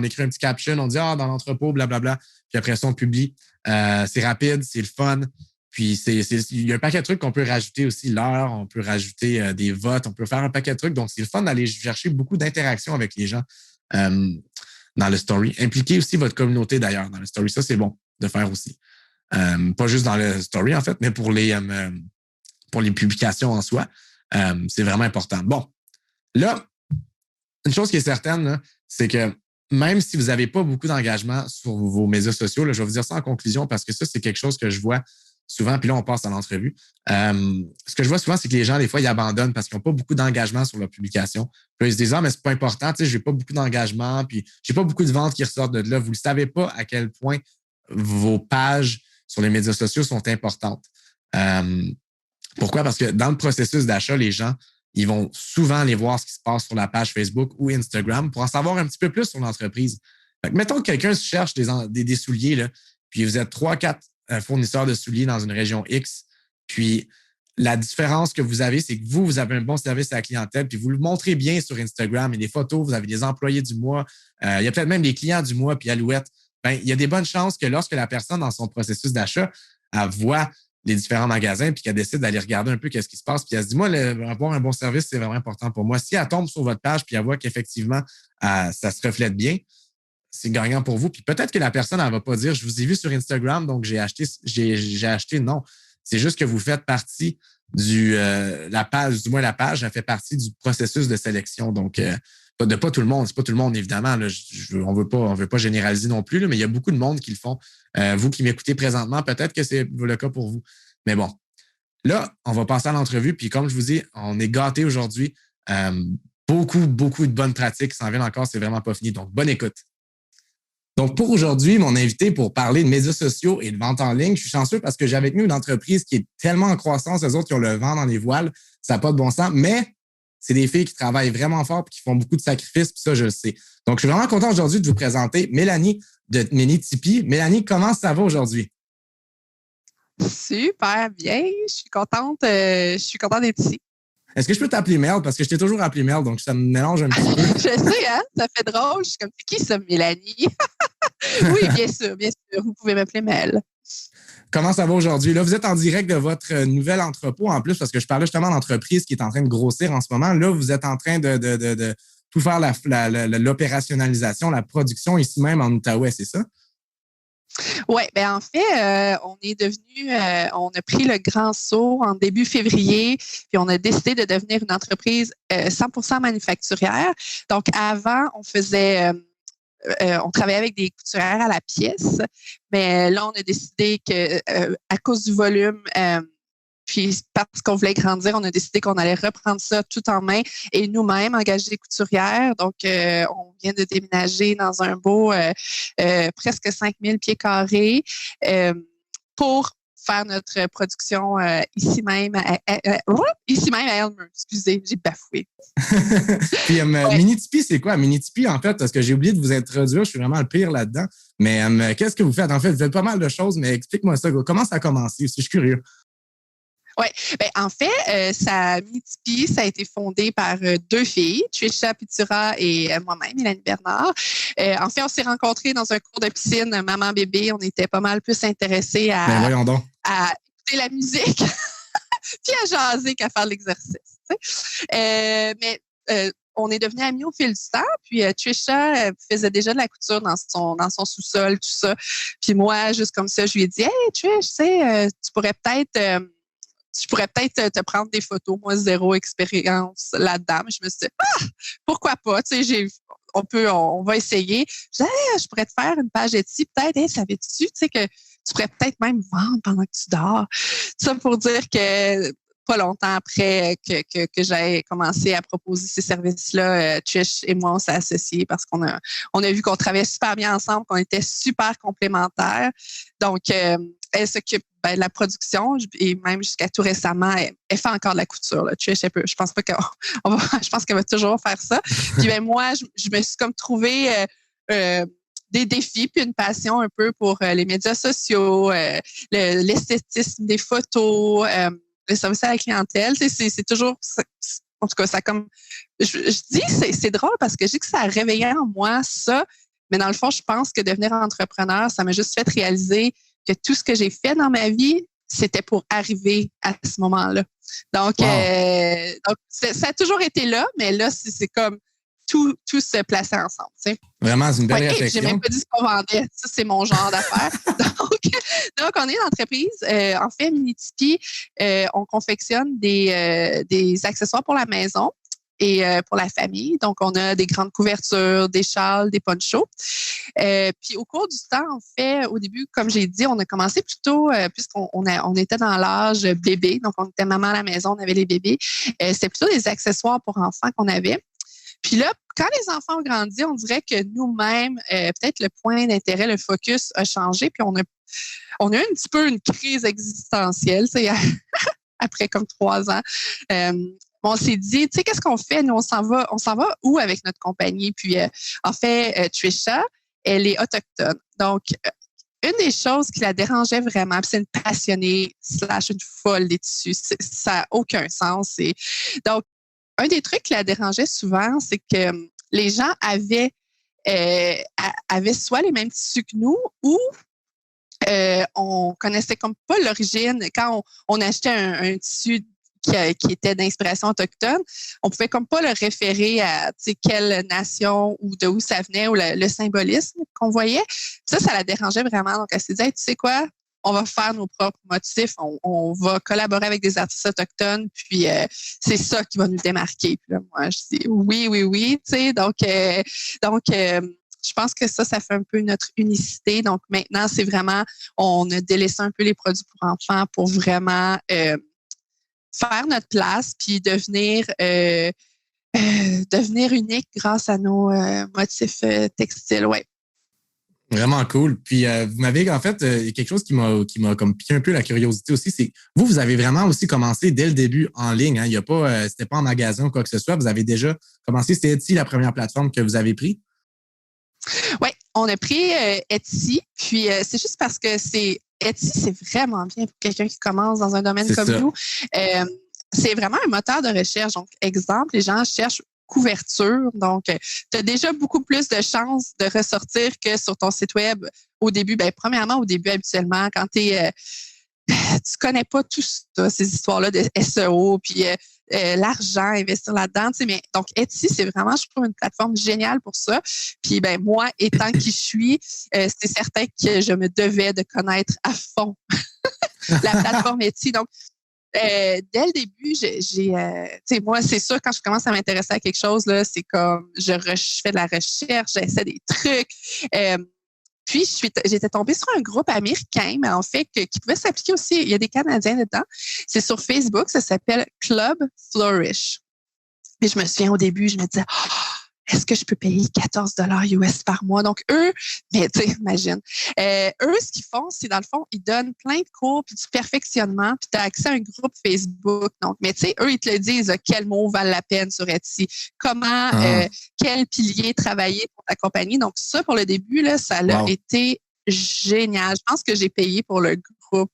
S2: écrit un petit caption, on dit dans l'entrepôt, blablabla. Puis après ça, on publie. C'est rapide, c'est le fun. Puis, il y a un paquet de trucs qu'on peut rajouter aussi, l'heure, on peut rajouter des votes, on peut faire un paquet de trucs. Donc, c'est le fun d'aller chercher beaucoup d'interactions avec les gens dans le story. Impliquez aussi votre communauté, d'ailleurs, dans le story. Ça, c'est bon de faire aussi. Pas juste dans le story, en fait, mais pour les publications en soi. C'est vraiment important. Bon, là, une chose qui est certaine, là, c'est que même si vous n'avez pas beaucoup d'engagement sur vos médias sociaux, là, je vais vous dire ça en conclusion parce que ça, c'est quelque chose que je vois souvent, puis là, on passe à l'entrevue. Ce que je vois souvent, c'est que les gens, des fois, ils abandonnent parce qu'ils n'ont pas beaucoup d'engagement sur leur publication. Puis ils se disent, ah, mais c'est pas important, tu sais, j'ai pas beaucoup d'engagement, puis j'ai pas beaucoup de ventes qui ressortent de là. Vous ne savez pas à quel point vos pages sur les médias sociaux sont importantes. Pourquoi? Parce que dans le processus d'achat, les gens, ils vont souvent aller voir ce qui se passe sur la page Facebook ou Instagram pour en savoir un petit peu plus sur l'entreprise. Fait que, mettons que quelqu'un cherche des souliers, là, puis vous êtes 3-4 fournisseurs de souliers dans une région X, puis la différence que vous avez, c'est que vous avez un bon service à la clientèle, puis vous le montrez bien sur Instagram, il y a des photos, vous avez des employés du mois, il y a peut-être même des clients du mois, puis Alouette. Ben, il y a des bonnes chances que lorsque la personne, dans son processus d'achat, elle voit les différents magasins, puis qu'elle décide d'aller regarder un peu qu'est-ce qui se passe, puis elle se dit, moi, avoir un bon service, c'est vraiment important pour moi. Si elle tombe sur votre page, puis elle voit qu'effectivement, ça se reflète bien, c'est gagnant pour vous. Puis peut-être que la personne, elle va pas dire, je vous ai vu sur Instagram, donc j'ai acheté. Non. C'est juste que vous faites partie la page, elle fait partie du processus de sélection. Donc, de pas tout le monde. C'est pas tout le monde, évidemment. Là, on veut pas généraliser non plus, là, mais il y a beaucoup de monde qui le font. Vous qui m'écoutez présentement, peut-être que c'est le cas pour vous. Mais bon, là, on va passer à l'entrevue. Puis comme je vous dis, on est gâtés aujourd'hui. Beaucoup de bonnes pratiques qui s'en viennent encore. C'est vraiment pas fini. Donc, bonne écoute. Donc, pour aujourd'hui, mon invité pour parler de médias sociaux et de vente en ligne, je suis chanceux parce que j'ai avec nous une entreprise qui est tellement en croissance. Eux autres, qui ont le vent dans les voiles. Ça n'a pas de bon sens. Mais c'est des filles qui travaillent vraiment fort et qui font beaucoup de sacrifices, puis ça, je le sais. Donc, je suis vraiment content aujourd'hui de vous présenter Mélanie de Mini-Tipi. Mélanie, comment ça va aujourd'hui?
S3: Super bien. Je suis contente d'être ici.
S2: Est-ce que je peux t'appeler Mel? Parce que je t'ai toujours appelé Mel, donc ça me mélange un petit peu.
S3: Je sais, hein? Ça fait drôle. Je suis comme, c'est qui ça, Mélanie? Oui, bien sûr. Vous pouvez m'appeler Mel.
S2: Comment ça va aujourd'hui? Là, vous êtes en direct de votre nouvel entrepôt en plus, parce que je parlais justement d'entreprise qui est en train de grossir en ce moment. Là, vous êtes en train de tout faire l'opérationnalisation, la production ici même en Outaouais, c'est ça?
S3: Oui, bien en fait, on a pris le grand saut en début février, puis on a décidé de devenir une entreprise 100% manufacturière. Donc, avant, on travaillait avec des couturières à la pièce, mais là, on a décidé que à cause du volume, puis parce qu'on voulait grandir, on a décidé qu'on allait reprendre ça tout en main et nous-mêmes engager des couturières. Donc, on vient de déménager dans un beau presque 5000 pieds carrés pour faire notre production ici même à Elmer. Excusez, j'ai bafoué.
S2: Puis, Mini-Tipi, c'est quoi? Mini-Tipi, en fait, parce que j'ai oublié de vous introduire, je suis vraiment le pire là-dedans. Mais qu'est-ce que vous faites? En fait, vous faites pas mal de choses, mais explique-moi ça. Comment ça a commencé? Je suis curieux.
S3: Oui, ben en fait, Mini-Tipi, ça a été fondé par deux filles, Trisha Pitura et moi-même, Mélanie Bernard. En fait, on s'est rencontrés dans un cours de piscine, maman-bébé. On était pas mal plus intéressés à écouter la musique puis à jaser qu'à faire l'exercice. Mais on est devenus amis au fil du temps. Puis Trisha faisait déjà de la couture dans son sous-sol, tout ça. Puis moi, juste comme ça, je lui ai dit « Hey, Trish, tu sais, je pourrais peut-être te prendre des photos. Moi, zéro expérience là-dedans. » Mais je me suis dit, pourquoi pas? Tu sais, on va essayer. Je disais, je pourrais te faire une page Etsy. Peut-être, savais-tu, tu sais, que tu pourrais peut-être même vendre pendant que tu dors. Ça pour dire que pas longtemps après que j'ai commencé à proposer ces services-là, Trish et moi, on s'est associés parce qu'on a vu qu'on travaillait super bien ensemble, qu'on était super complémentaires. Donc, elle s'occupe de la production et même jusqu'à tout récemment, elle fait encore de la couture. Là. Trish, je pense pas je pense qu'elle va toujours faire ça. Puis moi, je me suis comme trouvé des défis puis une passion un peu pour les médias sociaux, l'esthétisme des photos, le service à la clientèle. C'est toujours, en tout cas, ça comme, je dis, c'est drôle parce que je dis que ça a réveillé en moi ça, mais dans le fond, je pense que devenir entrepreneur, ça m'a juste fait réaliser que tout ce que j'ai fait dans ma vie, c'était pour arriver à ce moment-là. Donc, donc ça a toujours été là, mais là, c'est comme tout se plaçait ensemble. Tu sais.
S2: Vraiment, c'est une belle réflexion.
S3: J'ai même pas dit ce qu'on vendait. Ça, c'est mon genre d'affaires. donc, on est une entreprise. En fait, Minitipi, on confectionne des accessoires pour la maison et pour la famille. Donc, on a des grandes couvertures, des châles, des ponchos. Puis, au cours du temps, en fait, au début, comme j'ai dit, on a commencé plutôt, puisqu'on était dans l'âge bébé. Donc, on était maman à la maison, on avait les bébés. C'était plutôt des accessoires pour enfants qu'on avait. Puis là, quand les enfants ont grandi, on dirait que nous-mêmes, peut-être le point d'intérêt, le focus a changé. Puis on a eu un petit peu une crise existentielle, tu sais, après comme 3 ans. On s'est dit, tu sais, qu'est-ce qu'on fait? Nous, on s'en va où avec notre compagnie? Puis, en fait, Trisha, elle est autochtone. Donc, une des choses qui la dérangeait vraiment, puis c'est une passionnée / une folle des tissus, ça n'a aucun sens. Donc, un des trucs qui la dérangeait souvent, c'est que les gens avaient soit les mêmes tissus que nous ou on connaissait comme pas l'origine. Quand on achetait un tissu qui était d'inspiration autochtone, on pouvait comme pas le référer à quelle nation ou de où ça venait ou le symbolisme qu'on voyait. Ça la dérangeait vraiment. Donc, elle s'est dit, hey, tu sais quoi? On va faire nos propres motifs, on va collaborer avec des artistes autochtones, puis c'est ça qui va nous démarquer. Puis là, moi, je dis oui, tu sais, donc je pense que ça fait un peu notre unicité. Donc maintenant, c'est vraiment, on a délaissé un peu les produits pour enfants pour vraiment faire notre place, puis devenir unique grâce à nos motifs textiles, ouais.
S2: Vraiment cool. Puis vous m'avez, en fait, quelque chose qui m'a comme piqué un peu la curiosité aussi, c'est vous avez vraiment aussi commencé dès le début en ligne. Hein? Il y a pas, c'était pas en magasin ou quoi que ce soit. Vous avez déjà commencé. C'était Etsy la première plateforme que vous avez pris?
S3: Oui, on a pris Etsy. Puis c'est juste parce que Etsy, c'est vraiment bien pour quelqu'un qui commence dans un domaine comme nous. C'est vraiment un moteur de recherche. Donc, exemple, les gens cherchent couverture. Donc, tu as déjà beaucoup plus de chances de ressortir que sur ton site web au début. Bien, premièrement, au début, habituellement, quand tu connais pas tout ça, ces histoires-là de SEO, puis l'argent, investir là-dedans. Mais donc, Etsy, c'est vraiment, je trouve, une plateforme géniale pour ça. Puis, ben moi, étant qui je suis, c'est certain que je me devais de connaître à fond la plateforme Etsy. Donc, dès le début, moi, c'est sûr, quand je commence à m'intéresser à quelque chose, là, c'est comme, je fais de la recherche, j'essaie des trucs. Puis, j'étais tombée sur un groupe américain, mais en fait, qui pouvait s'appliquer aussi. Il y a des Canadiens dedans. C'est sur Facebook, ça s'appelle Club Flourish. Puis, je me souviens au début, je me disais, est-ce que je peux payer 14 $ US par mois? Donc, eux, mais tu sais, imagine. Eux, ce qu'ils font, c'est dans le fond, ils donnent plein de cours puis du perfectionnement, puis tu as accès à un groupe Facebook. Donc, mais tu sais, eux, ils te le disent, quels mots valent la peine sur Etsy, comment, quel pilier travailler pour ta compagnie. Donc, ça, pour le début, là, ça a été génial. Je pense que j'ai payé pour le groupe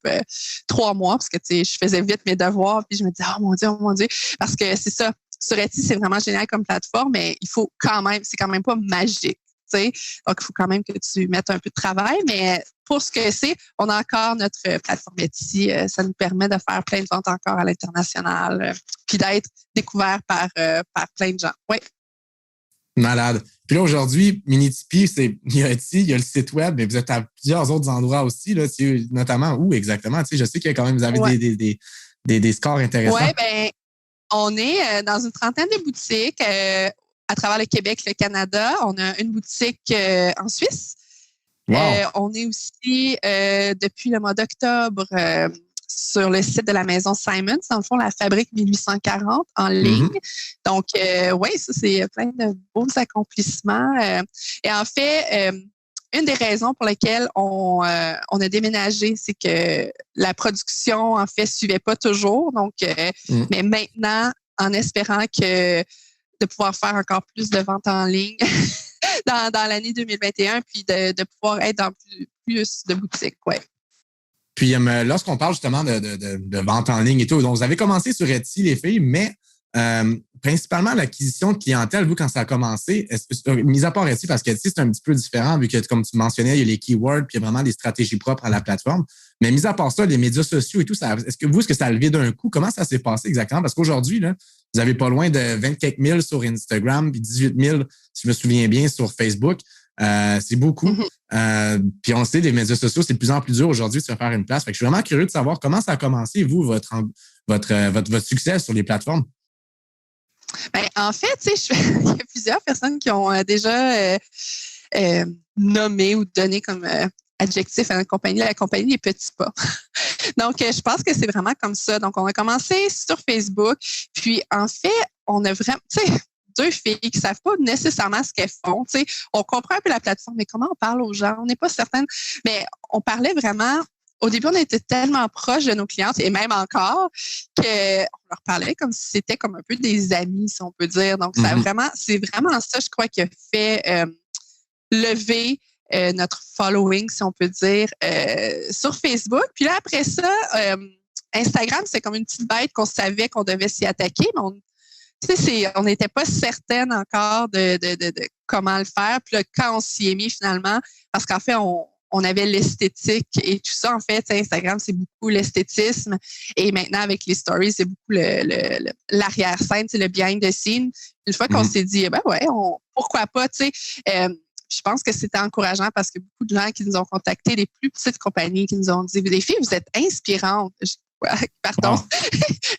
S3: 3 mois parce que, tu sais, je faisais vite mes devoirs puis je me disais, oh mon Dieu, parce que c'est ça. Sur Etsy, c'est vraiment génial comme plateforme, mais il faut c'est quand même pas magique, tu sais. Donc, il faut quand même que tu mettes un peu de travail, mais pour ce que c'est, on a encore notre plateforme Etsy. Ça nous permet de faire plein de ventes encore à l'international, puis d'être découvert par plein de gens. Oui.
S2: Malade. Puis là, aujourd'hui, Minitipi, il y a Etsy, il y a le site web, mais vous êtes à plusieurs autres endroits aussi, là, notamment où exactement? Tu sais, je sais qu'il y a quand même, vous avez des scores intéressants.
S3: Oui, bien, on est dans une trentaine de boutiques à travers le Québec, le Canada. On a une boutique en Suisse. Wow. On est aussi, depuis le mois d'octobre, sur le site de la maison Simons, dans le fond, la fabrique 1840 en ligne. Donc, oui, ça, c'est plein de beaux accomplissements. Et en fait, une des raisons pour lesquelles on a déménagé, c'est que la production, en fait, suivait pas toujours. Donc, mais maintenant, en espérant de pouvoir faire encore plus de ventes en ligne dans l'année 2021, puis de pouvoir être dans plus de boutiques, ouais.
S2: Puis, lorsqu'on parle justement de vente en ligne et tout, donc vous avez commencé sur Etsy, les filles, mais Principalement l'acquisition de clientèle, vous, quand ça a commencé, mis à part Etsy, parce que Etsy, c'est un petit peu différent, vu que, comme tu mentionnais, il y a les keywords, puis il y a vraiment des stratégies propres à la plateforme. Mais mis à part ça, les médias sociaux et tout, est-ce que ça a levé d'un coup? Comment ça s'est passé exactement? Parce qu'aujourd'hui, là, vous avez pas loin de 24 000 sur Instagram, puis 18 000, si je me souviens bien, sur Facebook. C'est beaucoup. Puis on sait, les médias sociaux, c'est de plus en plus dur aujourd'hui de se faire une place. Fait que je suis vraiment curieux de savoir comment ça a commencé, vous, votre succès sur les plateformes.
S3: Ben, en fait, il y a plusieurs personnes qui ont déjà nommé ou donné comme adjectif à notre compagnie, la compagnie des petits pas. Donc, je pense que c'est vraiment comme ça. Donc, on a commencé sur Facebook. Puis, en fait, on a vraiment, deux filles qui ne savent pas nécessairement ce qu'elles font. On comprend un peu la plateforme, mais comment on parle aux gens? On n'est pas certaine. Mais on parlait vraiment. Au début, on était tellement proches de nos clientes, et même encore, qu'on leur parlait comme si c'était comme un peu des amis, si on peut dire. Donc, c'est vraiment ça, je crois, qui a fait lever notre following, si on peut dire, sur Facebook. Puis là, après ça, Instagram, c'est comme une petite bête qu'on savait qu'on devait s'y attaquer, mais on n'était pas certaine encore de comment le faire. Puis là, quand on s'y est mis finalement, parce qu'en fait, on avait l'esthétique et tout ça. En fait, Instagram, c'est beaucoup l'esthétisme. Et maintenant, avec les stories, c'est beaucoup l'arrière-scène, le behind the scene. Une fois qu'on s'est dit, pourquoi pas, je pense que c'était encourageant parce que beaucoup de gens qui nous ont contactés, des plus petites compagnies qui nous ont dit, les filles, vous êtes inspirantes. Pardon,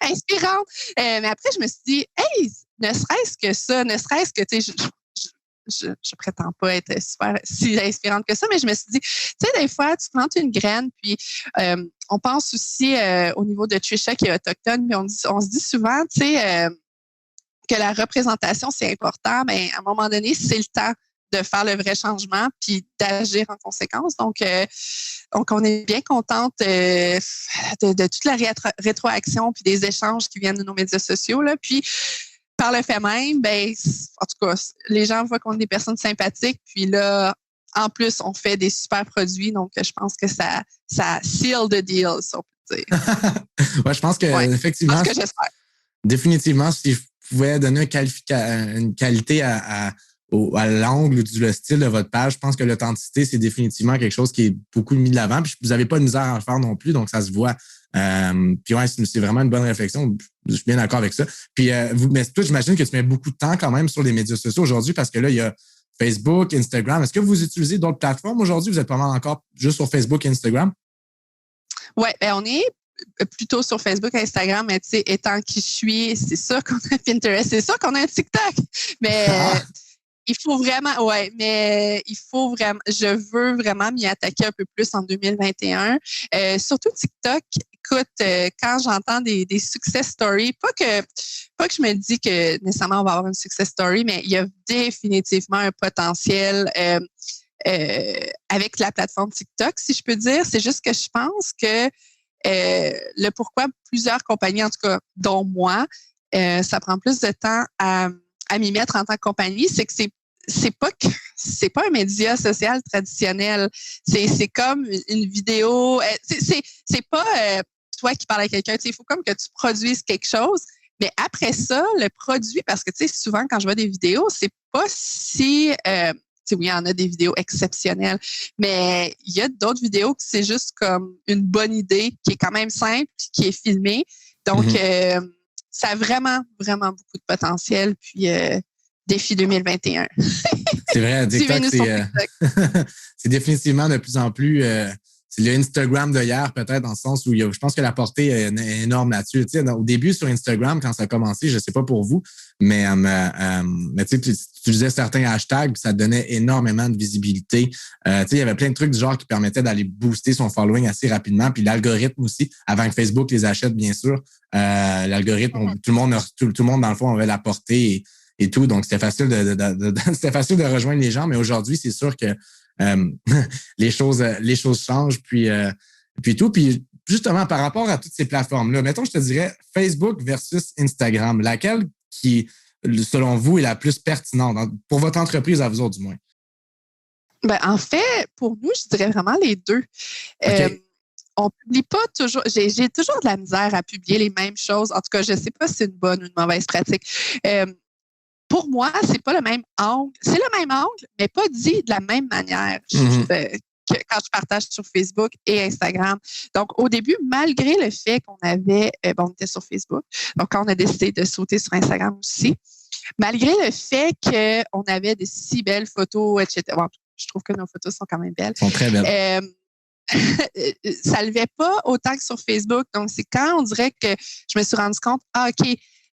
S3: inspirantes. Mais après, je me suis dit, hey, ne serait-ce que ça, ne serait-ce que, je prétends pas être super si inspirante que ça, mais je me suis dit, des fois, tu plantes une graine, puis on pense aussi au niveau de Trisha qui est autochtone, mais on se dit souvent, que la représentation, c'est important, mais à un moment donné, c'est le temps de faire le vrai changement puis d'agir en conséquence. Donc, on est bien contente de toute la rétroaction puis des échanges qui viennent de nos médias sociaux, là. Puis, par le fait même, en tout cas, les gens voient qu'on est des personnes sympathiques. Puis là, en plus, on fait des super produits. Donc, je pense que ça seal the deal, si on peut dire.
S2: Ouais, je pense que, effectivement,
S3: c'est ce que j'espère.
S2: Définitivement, si je pouvais donner une qualité à l'angle ou le style de votre page, je pense que l'authenticité, c'est définitivement quelque chose qui est beaucoup mis de l'avant. Puis vous n'avez pas de misère à le faire non plus, donc ça se voit. Puis ouais, c'est vraiment une bonne réflexion. Je suis bien d'accord avec ça. Puis mais toi, j'imagine que tu mets beaucoup de temps quand même sur les médias sociaux aujourd'hui parce que là, il y a Facebook, Instagram. Est-ce que vous utilisez d'autres plateformes aujourd'hui? Vous êtes pas mal encore juste sur Facebook et Instagram?
S3: Oui, on est plutôt sur Facebook et Instagram, mais étant qui je suis, c'est ça qu'on a Pinterest, c'est ça qu'on a un TikTok. Mais il faut vraiment, je veux vraiment m'y attaquer un peu plus en 2021. Surtout TikTok, écoute, quand j'entends des success stories, pas que je me dis que nécessairement on va avoir une success story, mais il y a définitivement un potentiel avec la plateforme TikTok, si je peux dire. C'est juste que je pense que le pourquoi plusieurs compagnies, en tout cas, dont moi, ça prend plus de temps à m'y mettre en tant que compagnie, c'est que c'est pas un média social traditionnel. C'est comme une vidéo. C'est pas toi qui parles à quelqu'un. Il faut comme que tu produises quelque chose. Mais après ça, le produit, parce que souvent quand je vois des vidéos, c'est pas si oui, il y en a des vidéos exceptionnelles, mais il y a d'autres vidéos que c'est juste comme une bonne idée qui est quand même simple, qui est filmée. Donc, ça a vraiment, vraiment beaucoup de potentiel. Puis, défi 2021.
S2: C'est vrai, TikTok, c'est définitivement de plus en plus... c'est le Instagram de hier, peut-être, dans le sens où je pense que la portée est énorme là-dessus. Au début, sur Instagram, quand ça a commencé, je ne sais pas pour vous, mais tu utilisais certains hashtags, ça donnait énormément de visibilité. Il y avait plein de trucs du genre qui permettaient d'aller booster son following assez rapidement. Puis l'algorithme aussi, avant que Facebook les achète, bien sûr, l'algorithme, tout le monde, dans le fond, avait la portée et tout. Donc, c'était facile c'était facile de rejoindre les gens. Mais aujourd'hui, c'est sûr que les choses changent, puis tout. Puis justement, par rapport à toutes ces plateformes-là, mettons, je te dirais Facebook versus Instagram, laquelle qui, selon vous, est la plus pertinente pour votre entreprise, à vous autres du moins?
S3: En fait, pour nous, je dirais vraiment les deux.
S2: Okay.
S3: on publie pas toujours. J'ai toujours de la misère à publier les mêmes choses. En tout cas, je sais pas si c'est une bonne ou une mauvaise pratique. Pour moi, c'est pas le même angle. C'est le même angle, mais pas dit de la même manière. Que quand je partage sur Facebook et Instagram. Donc, au début, malgré le fait qu'on avait, on était sur Facebook, donc quand on a décidé de sauter sur Instagram aussi, malgré le fait qu'on avait des si belles photos, etc. Bon, je trouve que nos photos sont quand même belles.
S2: Elles sont très belles.
S3: Ça ne levait pas autant que sur Facebook. Donc, c'est quand on dirait que je me suis rendu compte, OK,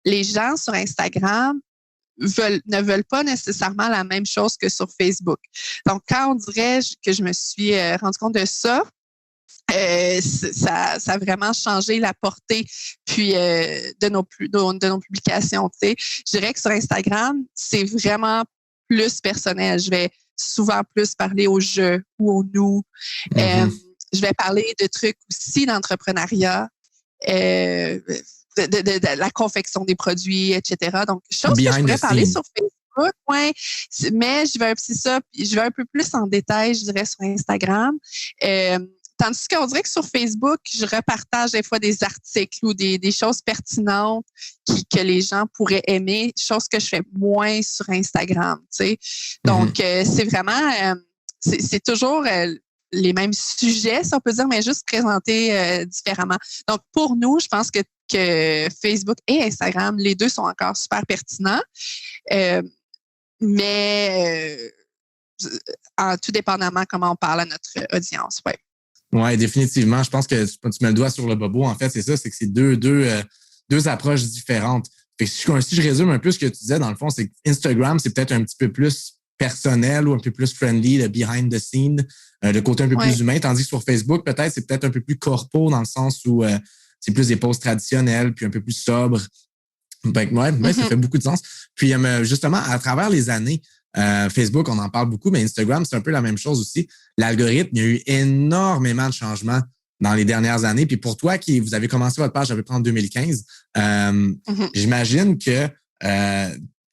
S3: les gens sur Instagram ne veulent pas nécessairement la même chose que sur Facebook. Donc, quand on dirait que je me suis rendu compte de ça, ça a vraiment changé la portée puis de nos publications. Tu sais. Je dirais que sur Instagram, c'est vraiment plus personnel. Je vais souvent plus parler au je ou au nous. Je vais parler de trucs aussi d'entrepreneuriat. De la confection des produits, etc. Donc, chose que je pourrais parler sur Facebook, ouais, mais je vais un peu plus en détail, je dirais, sur Instagram. Tandis qu'on dirait que sur Facebook, je repartage des fois des articles ou des choses pertinentes que les gens pourraient aimer, chose que je fais moins sur Instagram, tu sais. Donc, c'est vraiment, c'est toujours les mêmes sujets, si on peut dire, mais juste présentés différemment. Donc, pour nous, je pense que Facebook et Instagram, les deux sont encore super pertinents, mais en tout dépendamment comment on parle à notre audience. Ouais.
S2: Oui, définitivement. Je pense que tu mets le doigt sur le bobo. En fait, c'est ça, c'est que c'est deux approches différentes. Fait que si je résume un peu ce que tu disais, dans le fond, c'est que Instagram, c'est peut-être un petit peu plus personnel ou un peu plus friendly, le behind the scene, le côté un peu plus humain, tandis que sur Facebook, peut-être, c'est peut-être un peu plus corpo dans le sens où c'est plus des posts traditionnels, puis un peu plus sobre. Ben, ça fait beaucoup de sens. Puis justement, à travers les années, Facebook, on en parle beaucoup, mais Instagram, c'est un peu la même chose aussi. L'algorithme, il y a eu énormément de changements dans les dernières années. Puis pour toi, vous avez commencé votre page à peu près en 2015, j'imagine que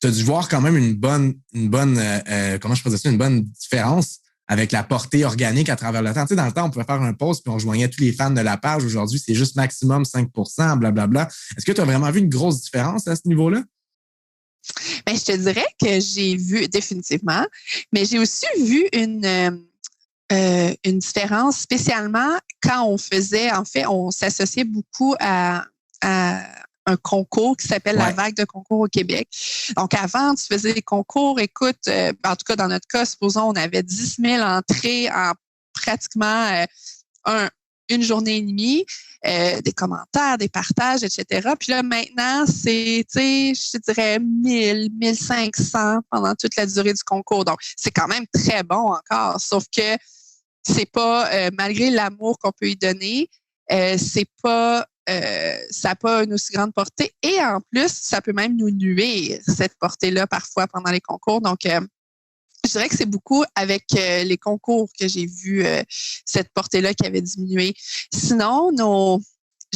S2: tu as dû voir quand même une bonne comment je peux dire ça, une bonne différence avec la portée organique à travers le temps. Tu sais, dans le temps, on pouvait faire un post puis on joignait tous les fans de la page. Aujourd'hui, c'est juste maximum 5%, blablabla. Est-ce que tu as vraiment vu une grosse différence à ce niveau-là?
S3: Bien, je te dirais que j'ai vu définitivement, mais j'ai aussi vu une différence, spécialement quand on faisait, en fait, on s'associait beaucoup à un concours qui s'appelle la vague de concours au Québec. Donc, avant, tu faisais des concours. Écoute, en tout cas, dans notre cas, supposons, on avait 10 000 entrées en pratiquement une journée et demie, des commentaires, des partages, etc. Puis là, maintenant, c'est, tu sais, je te dirais 1000, 1500 pendant toute la durée du concours. Donc, c'est quand même très bon encore, sauf que c'est pas, malgré l'amour qu'on peut y donner, c'est pas, ça n'a pas une aussi grande portée. Et en plus, ça peut même nous nuire, cette portée-là, parfois, pendant les concours. Donc, je dirais que c'est beaucoup avec les concours que j'ai vu cette portée-là qui avait diminué. Sinon,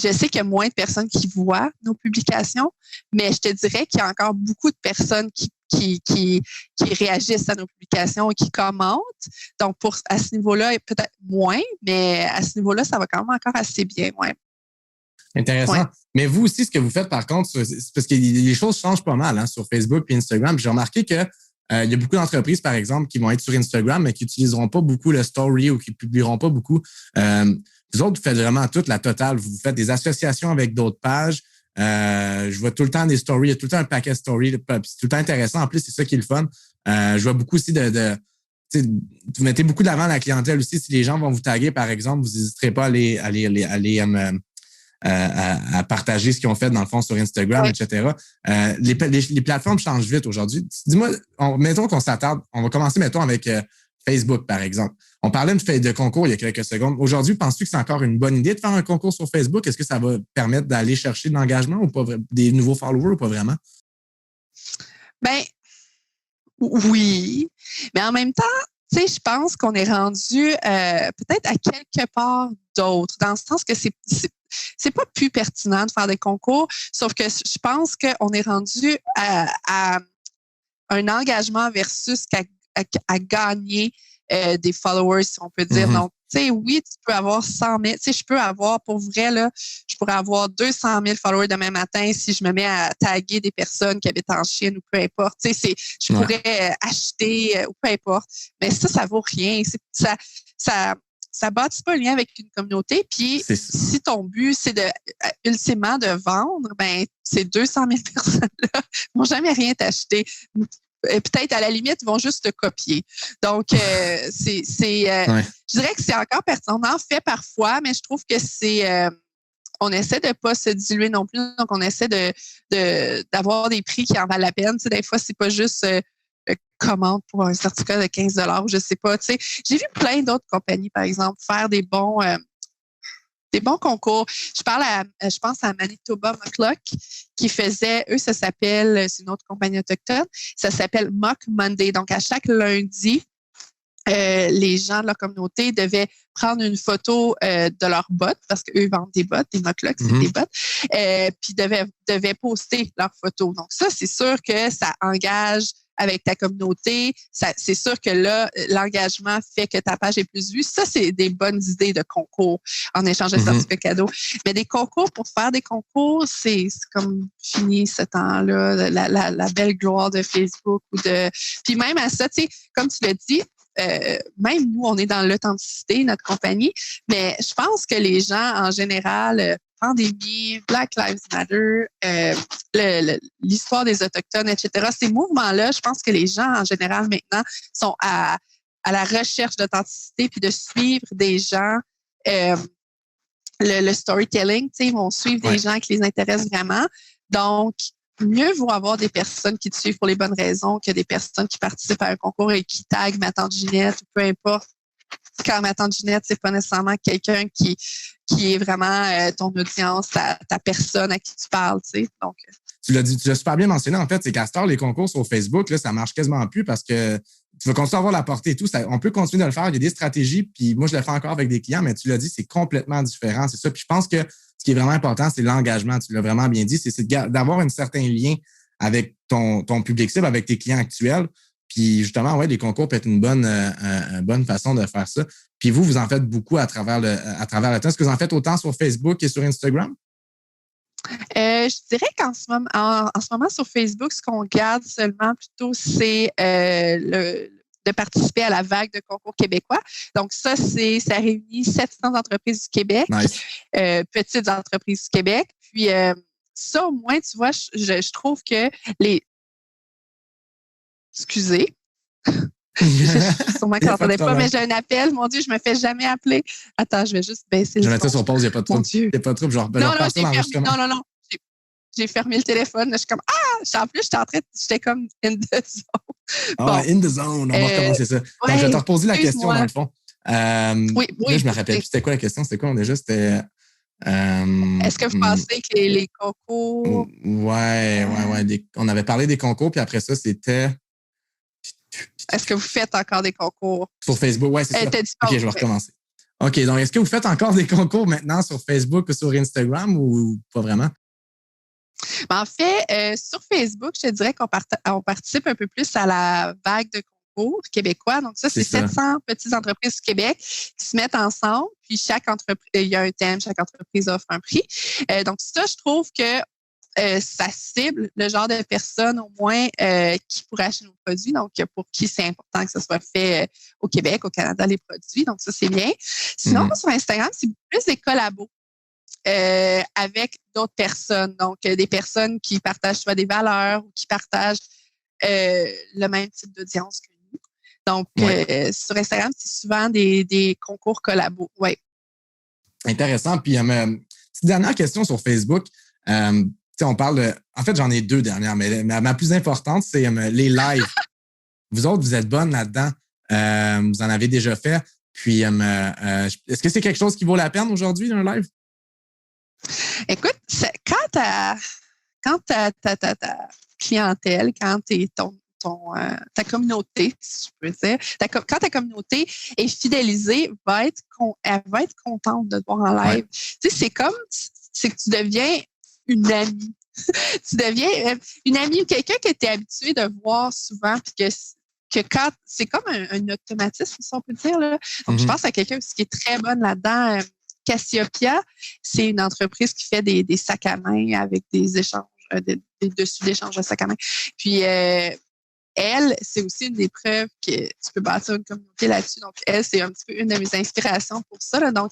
S3: je sais qu'il y a moins de personnes qui voient nos publications, mais je te dirais qu'il y a encore beaucoup de personnes qui réagissent à nos publications et qui commentent. Donc, à ce niveau-là, peut-être moins, mais à ce niveau-là, ça va quand même encore assez bien. Ouais.
S2: Intéressant. Ouais. Mais vous aussi, ce que vous faites, par contre, c'est parce que les choses changent pas mal sur Facebook et Instagram. J'ai remarqué que il y a beaucoup d'entreprises, par exemple, qui vont être sur Instagram, mais qui n'utiliseront pas beaucoup le story ou qui ne publieront pas beaucoup. Vous autres, vous faites vraiment toute la totale. Vous faites des associations avec d'autres pages. Je vois tout le temps des stories. Il y a tout le temps un paquet de stories. C'est tout le temps intéressant. En plus, c'est ça qui est le fun. Je vois beaucoup aussi vous mettez beaucoup de l'avant la clientèle aussi. Si les gens vont vous taguer, par exemple, vous n'hésiterez pas à partager ce qu'ils ont fait dans le fond sur Instagram, etc. Les plateformes changent vite aujourd'hui. Dis-moi, mettons qu'on s'attarde, on va commencer, mettons, avec Facebook, par exemple. On parlait de concours il y a quelques secondes. Aujourd'hui, penses-tu que c'est encore une bonne idée de faire un concours sur Facebook? Est-ce que ça va permettre d'aller chercher de l'engagement ou pas, des nouveaux followers ou pas vraiment?
S3: Ben, oui. Mais en même temps, tu sais, je pense qu'on est rendu peut-être à quelque part d'autre, dans le sens que c'est pas plus pertinent de faire des concours, sauf que je pense qu'on est rendu à un engagement versus à gagner des followers, si on peut dire. Donc, Tu sais, oui, tu peux avoir 100 000. Tu sais, je peux avoir, pour vrai, là, je pourrais avoir 200 000 followers demain matin si je me mets à taguer des personnes qui habitent en Chine ou peu importe. Tu sais, je pourrais acheter ou peu importe. Mais ça vaut rien. Ça bâtit pas un lien avec une communauté. Puis, si ton but, c'est ultimement de vendre, ben, ces 200 000 personnes-là vont jamais rien t'acheter. Peut-être, à la limite, ils vont juste te copier. Donc, je dirais que c'est encore pertinent. On en fait parfois, mais je trouve que on essaie de pas se diluer non plus. Donc, on essaie d'avoir des prix qui en valent la peine. Tu sais, des fois, c'est pas juste commande pour un certificat de 15 $, je sais pas. Tu sais, j'ai vu plein d'autres compagnies, par exemple, faire des bons concours. Je pense à Manitoba Muckluck qui faisait, eux, ça s'appelle, c'est une autre compagnie autochtone, ça s'appelle Muck Monday. Donc, à chaque lundi, les gens de la communauté devaient prendre une photo de leurs bottes, parce qu'eux vendent des bottes, des Muckluck, c'est des bottes, puis devaient poster leurs photos. Donc, ça, c'est sûr que ça engage avec ta communauté. C'est sûr que là, l'engagement fait que ta page est plus vue. Ça, c'est des bonnes idées de concours en échange de certificats cadeaux. Mais des concours, pour faire des concours, c'est comme fini ce temps-là, la belle gloire de Facebook. Puis même à ça, tu sais, comme tu l'as dit, même nous, on est dans l'authenticité, notre compagnie, mais je pense que les gens, en général, pandémie, Black Lives Matter, l'histoire des Autochtones, etc., ces mouvements-là, je pense que les gens, en général, maintenant, sont à la recherche d'authenticité puis de suivre des gens, le storytelling, tu sais, ils vont suivre des gens qui les intéressent vraiment. Donc, mieux vaut avoir des personnes qui te suivent pour les bonnes raisons que des personnes qui participent à un concours et qui taguent ma tante Ginette ou peu importe. Quand ma tante Ginette, c'est pas nécessairement quelqu'un qui est vraiment ton audience, ta personne à qui tu parles, tu sais. Donc,
S2: tu l'as super bien mentionné, en fait, c'est qu'à cette heure, les concours sur Facebook, là, ça marche quasiment plus parce que tu vas continuer à avoir la portée et tout. On peut continuer de le faire. Il y a des stratégies, puis moi, je le fais encore avec des clients, mais tu l'as dit, c'est complètement différent. C'est ça. Puis je pense que ce qui est vraiment important, c'est l'engagement. Tu l'as vraiment bien dit. C'est d'avoir un certain lien avec ton public cible, avec tes clients actuels. Puis justement, ouais, les concours peuvent être une bonne façon de faire ça. Puis vous en faites beaucoup à travers le temps. Est-ce que vous en faites autant sur Facebook et sur Instagram?
S3: Je dirais qu'en ce moment, sur Facebook, ce qu'on garde seulement plutôt, c'est de participer à la vague de concours québécois. Donc, ça réunit 700 entreprises du Québec, petites entreprises du Québec. Puis, ça, au moins, tu vois, je trouve que Excusez. Sûrement que ça n'entendait pas, mais j'ai un appel. Mon Dieu, je me fais jamais appeler. Attends, je vais juste baisser le son.
S2: Je vais mettre ça sur pause, il n'y a pas de trouble. Il n'y a pas de trouble.
S3: Non. J'ai fermé le téléphone. Je suis comme, en plus, j'étais comme in the zone.
S2: In the zone. On va recommencer ça. Donc, je vais te reposer la question, dans le fond.
S3: Oui.
S2: Là, je me rappelle plus. C'était quoi la question? C'était quoi?
S3: Est-ce que vous pensez que les concours...
S2: Ouais. On avait parlé des concours, puis après ça, c'était...
S3: Est-ce que vous faites encore des concours?
S2: Sur Facebook, oui, c'est ça. OK, je vais recommencer. OK, donc est-ce que vous faites encore des concours maintenant sur Facebook ou sur Instagram ou pas vraiment?
S3: En fait, sur Facebook, je te dirais qu'on participe un peu plus à la vague de concours québécois. Donc ça, c'est 700 petites entreprises du Québec qui se mettent ensemble. Puis chaque entreprise, il y a un thème, chaque entreprise offre un prix. Donc ça, je trouve que ça cible le genre de personnes au moins qui pourraient acheter nos produits, donc pour qui c'est important que ça soit fait au Québec, au Canada, les produits. Donc ça, c'est bien. Sinon, sur Instagram, c'est plus des collabos avec d'autres personnes. Donc, des personnes qui partagent soit des valeurs ou qui partagent le même type d'audience que nous. Donc, sur Instagram, c'est souvent des concours collabos. Oui.
S2: Intéressant. Puis, petite dernière question sur Facebook. On parle de... En fait, j'en ai deux dernières, mais ma plus importante, c'est les lives. Vous autres, vous êtes bonnes là-dedans. Vous en avez déjà fait. Puis, est-ce que c'est quelque chose qui vaut la peine aujourd'hui, un live?
S3: Écoute, quand ta clientèle, quand ta communauté, si je peux dire, quand ta communauté est fidélisée, elle va être contente de te voir en live. Tu sais, c'est que tu deviens une amie. Tu deviens une amie ou quelqu'un que tu es habitué de voir souvent puis que que quand c'est comme un automatisme, si on peut dire. Là. Donc, je pense à quelqu'un aussi qui est très bonne là-dedans. Cassiopeia, c'est une entreprise qui fait des sacs à main avec des échanges, des dessus d'échanges de sacs à main. Puis, elle, c'est aussi une des preuves que tu peux bâtir une communauté là-dessus. Donc, elle, c'est un petit peu une de mes inspirations pour ça. Là. Donc,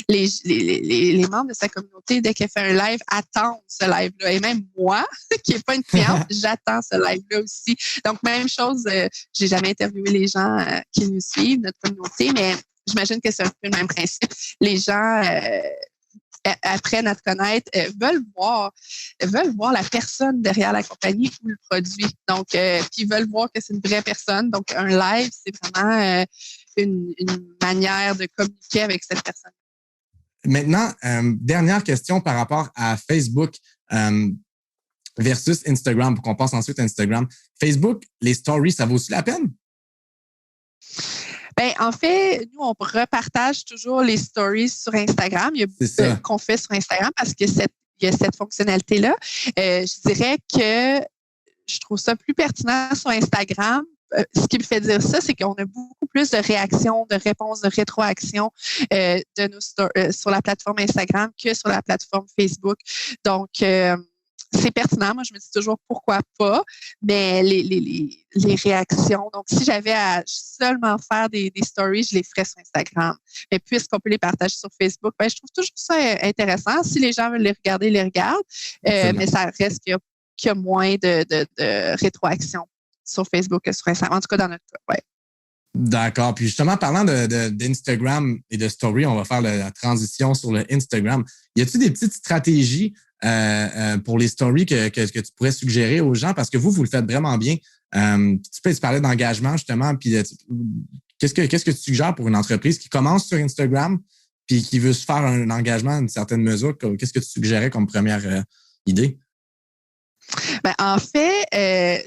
S3: les membres de sa communauté, dès qu'elle fait un live, attendent ce live-là. Et même moi, qui n'ai pas une cliente, j'attends ce live-là aussi. Donc, même chose, j'ai jamais interviewé les gens qui nous suivent, notre communauté, mais j'imagine que c'est un peu le même principe. Les gens apprennent à te connaître, veulent voir la personne derrière la compagnie ou le produit. Donc, puis veulent voir que c'est une vraie personne. Donc, un live, c'est vraiment une manière de communiquer avec cette personne.
S2: Maintenant, dernière question par rapport à Facebook versus Instagram, pour qu'on passe ensuite à Instagram. Facebook, les stories, ça vaut-tu la peine?
S3: Ben, en fait, nous, on repartage toujours les stories sur Instagram. Il y a beaucoup qu'on fait sur Instagram parce que il y a cette fonctionnalité-là. Je dirais que je trouve ça plus pertinent sur Instagram. Ce qui me fait dire ça, c'est qu'on a beaucoup plus de réactions, de réponses, de rétroactions de nos sur la plateforme Instagram que sur la plateforme Facebook. Donc, c'est pertinent. Moi, je me dis toujours pourquoi pas, mais les réactions. Donc, si j'avais à seulement faire des stories, je les ferais sur Instagram. Mais puisqu'on peut les partager sur Facebook, ben, je trouve toujours ça intéressant. Si les gens veulent les regarder, ils les regardent. Mais ça reste qu'il y a moins de rétroactions sur Facebook que sur Instagram. En tout cas, dans notre cas, ouais.
S2: D'accord. Puis justement, parlant d'Instagram et de story, on va faire la transition sur le Instagram. Y a-t-il des petites stratégies pour les stories que tu pourrais suggérer aux gens? Parce que vous le faites vraiment bien. Tu peux parler d'engagement, justement. Puis qu'est-ce que tu suggères pour une entreprise qui commence sur Instagram puis qui veut se faire un engagement à une certaine mesure? Qu'est-ce que tu suggérais comme première idée?
S3: Ben, en fait,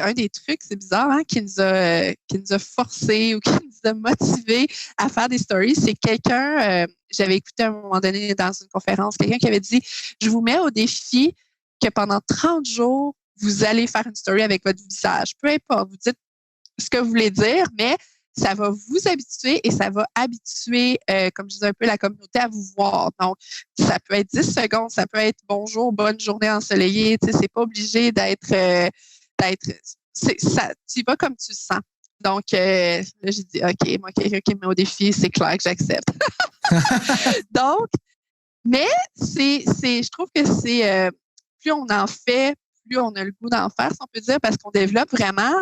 S3: un des trucs, c'est bizarre, hein, qui nous a forcés ou qui nous a motivés à faire des stories, c'est quelqu'un, j'avais écouté à un moment donné dans une conférence, quelqu'un qui avait dit, je vous mets au défi que pendant 30 jours, vous allez faire une story avec votre visage. Peu importe, vous dites ce que vous voulez dire, mais ça va vous habituer et ça va habituer, comme je disais un peu, la communauté à vous voir. Donc, ça peut être 10 secondes, ça peut être bonjour, bonne journée ensoleillée. Tu sais, c'est pas obligé d'être tu y vas comme tu le sens. Donc, là, j'ai dit, OK, moi, quelqu'un qui me met au défi, c'est clair que j'accepte. Donc, mais je trouve que c'est, plus on en fait, plus on a le goût d'en faire, si on peut dire, parce qu'on développe vraiment,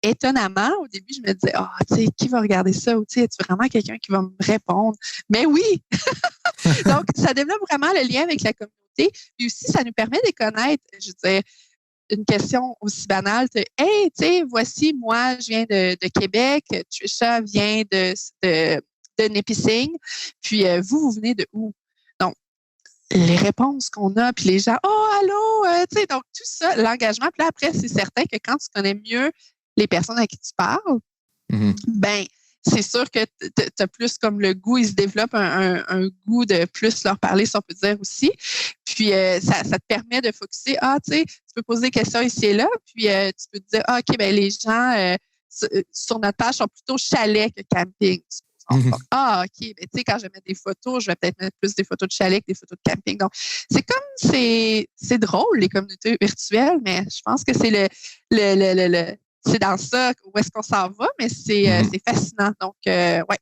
S3: étonnamment, au début, je me disais, tu sais, qui va regarder ça? Ou, tu sais, es-tu vraiment quelqu'un qui va me répondre? Mais oui! Donc, ça développe vraiment le lien avec la communauté. Puis aussi, ça nous permet de les connaître. Je veux dire, une question aussi banale, hey, tu sais, voici, moi, je viens de Québec, Trisha vient de Nipissing, puis vous venez de où? Donc, les réponses qu'on a, puis les gens, allô, tu sais, donc tout ça, l'engagement. Puis là, après, c'est certain que quand tu connais mieux les personnes à qui tu parles, ben, c'est sûr que tu as plus comme le goût, il se développe un goût de plus leur parler, si on peut dire aussi. Puis, ça te permet de focusser. Tu sais, tu peux poser des questions ici et là, puis tu peux te dire, OK, ben les gens sur notre page sont plutôt chalet que camping. OK, ben tu sais, quand je mets des photos, je vais peut-être mettre plus des photos de chalet que des photos de camping. Donc, c'est drôle, les communautés virtuelles, mais je pense que c'est c'est dans ça où est-ce qu'on s'en va, mais c'est fascinant. Donc, ouais.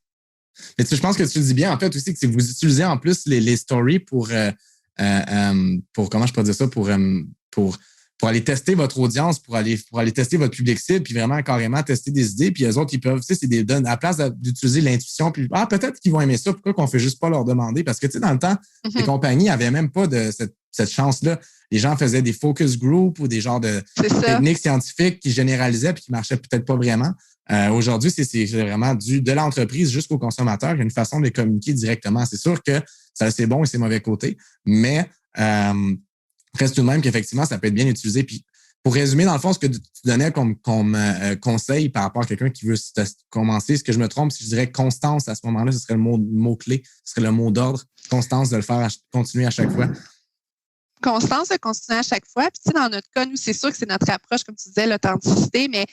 S2: Mais je pense que tu le dis bien, en fait, aussi, que vous utilisez en plus les stories pour comment je peux dire ça, pour aller tester votre audience, pour aller tester votre public cible, puis vraiment carrément tester des idées. Puis eux autres, ils peuvent, tu sais, c'est à la place d'utiliser l'intuition, puis peut-être qu'ils vont aimer ça, pourquoi qu'on fait juste pas leur demander? Parce que, tu sais, dans le temps, les compagnies n'avaient même pas de cette chance-là. Les gens faisaient des focus groups ou des genres de techniques scientifiques qui généralisaient puis qui marchaient peut-être pas vraiment. Aujourd'hui, c'est vraiment de l'entreprise jusqu'au consommateur. Il y a une façon de les communiquer directement. C'est sûr que ça a ses bons et ses mauvais côtés, mais reste tout de même qu'effectivement, ça peut être bien utilisé. Puis, pour résumer, dans le fond, ce que tu donnais comme conseil par rapport à quelqu'un qui veut commencer, est-ce que je me trompe si je dirais constance à ce moment-là, ce serait le mot-clé, ce serait le mot d'ordre, constance de le faire, continuer à chaque fois?
S3: constance de continuer à chaque fois. Puis, tu sais, dans notre cas, nous, c'est sûr que c'est notre approche, comme tu disais, l'authenticité, mais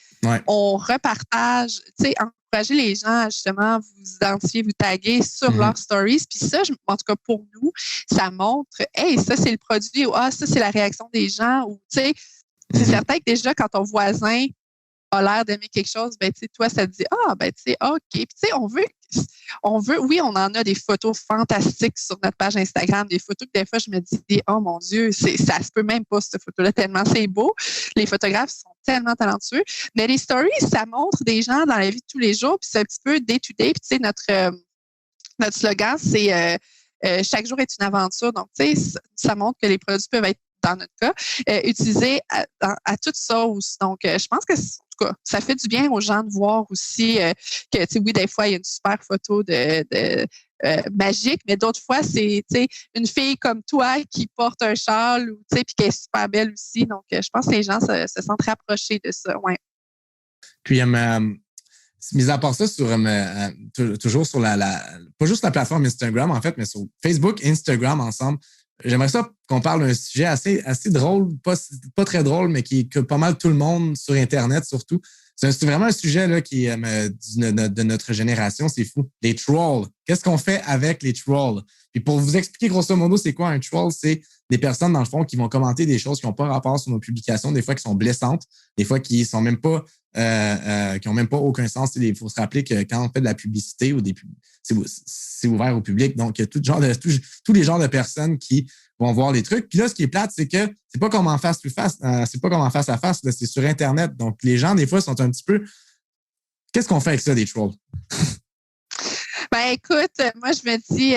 S3: on repartage, tu sais, encourager les gens à justement vous identifier, vous taguer sur leurs stories. Puis ça, en tout cas, pour nous, ça montre, hey, ça, c'est le produit, ou ça, c'est la réaction des gens, ou, tu sais, c'est certain que déjà, quand ton voisin a l'air d'aimer quelque chose, ben, tu sais, toi, ça te dit, ben, tu sais, OK. Puis, tu sais, oui, on en a des photos fantastiques sur notre page Instagram, des photos que des fois, je me dis, oh mon Dieu, ça se peut même pas, cette photo-là, tellement c'est beau. Les photographes sont tellement talentueux. Mais les stories, ça montre des gens dans la vie de tous les jours, puis c'est un petit peu day to day. Puis, tu sais, notre slogan, c'est chaque jour est une aventure. Donc, tu sais, ça montre que les produits peuvent être, dans notre cas, utilisés à toutes sauces. Donc, je pense que ça fait du bien aux gens de voir aussi que, tu sais, oui, des fois, il y a une super photo magique, mais d'autres fois, c'est, tu sais, une fille comme toi qui porte un châle, tu sais, puis qui est super belle aussi. Donc, je pense que les gens se sentent rapprochés de ça. Ouais.
S2: Puis, mis à part ça, toujours sur pas juste la plateforme Instagram, en fait, mais sur Facebook et Instagram ensemble, j'aimerais ça qu'on parle d'un sujet assez drôle, pas très drôle, mais qui est pas mal tout le monde sur Internet surtout. C'est vraiment un sujet là, qui de notre génération, c'est fou. Les trolls. Qu'est-ce qu'on fait avec les trolls? Puis pour vous expliquer grosso modo, c'est quoi un troll? C'est des personnes, dans le fond, qui vont commenter des choses qui n'ont pas rapport sur nos publications, des fois qui sont blessantes, des fois qui sont même pas qui n'ont même pas aucun sens. Il faut se rappeler que quand on fait de la publicité ou c'est ouvert au public, donc tous les genres de personnes qui vont voir les trucs. Puis là, ce qui est plate, c'est que c'est pas comme en face c'est pas comme en face à face, là, c'est sur Internet. Donc, les gens, des fois, sont un petit peu. Qu'est-ce qu'on fait avec ça, des trolls?
S3: Ben écoute, moi je me dis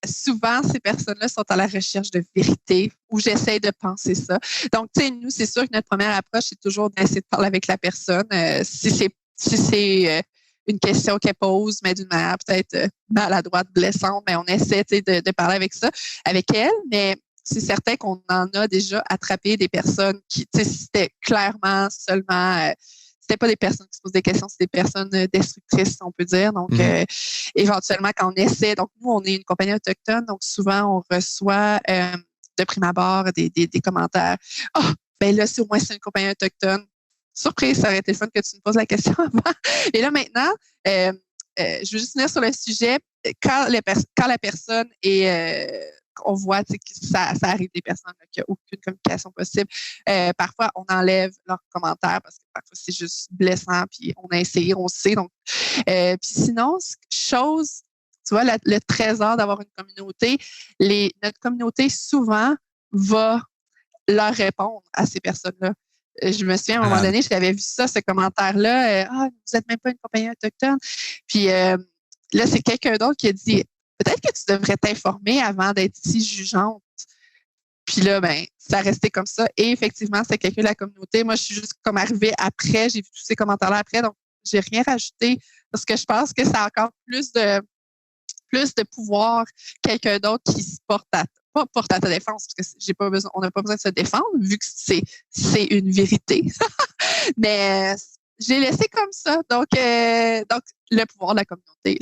S3: souvent ces personnes-là sont à la recherche de vérité ou j'essaie de penser ça. Donc tu sais nous c'est sûr que notre première approche c'est toujours d'essayer de parler avec la personne. Si c'est une question qu'elle pose, mais d'une manière peut-être maladroite, blessante, mais on essaie de parler avec elle, mais c'est certain qu'on en a déjà attrapé des personnes qui, tu sais, c'était clairement seulement c'était pas des personnes qui se posent des questions, c'est des personnes destructrices, on peut dire. Donc, éventuellement, quand on essaie, donc nous, on est une compagnie autochtone, donc souvent, on reçoit de prime abord des commentaires. Ben là, c'est une compagnie autochtone. Surprise, ça aurait été le fun que tu me poses la question avant. Et là, maintenant, je veux juste venir sur le sujet. Quand la personne est... on voit que ça arrive des personnes qui n'ont aucune communication possible. Parfois, on enlève leurs commentaires parce que parfois, c'est juste blessant, puis on a essayé, on sait. Donc, puis sinon, tu vois, le trésor d'avoir une communauté, notre communauté, souvent, va leur répondre à ces personnes-là. Je me souviens, à un moment donné, j'avais vu ce commentaire-là. Vous n'êtes même pas une compagnie autochtone. Puis là, c'est quelqu'un d'autre qui a dit peut-être que tu devrais t'informer avant d'être si jugeante. Puis là, ben, ça a resté comme ça. Et effectivement, c'est quelqu'un de la communauté. Moi, je suis juste comme arrivée après. J'ai vu tous ces commentaires-là après. Donc, j'ai rien rajouté parce que je pense que ça a encore plus de pouvoir quelqu'un d'autre qui se porte à ta défense parce que on n'a pas besoin de se défendre vu que c'est une vérité. Mais je l'ai laissé comme ça. Donc, le pouvoir de la communauté.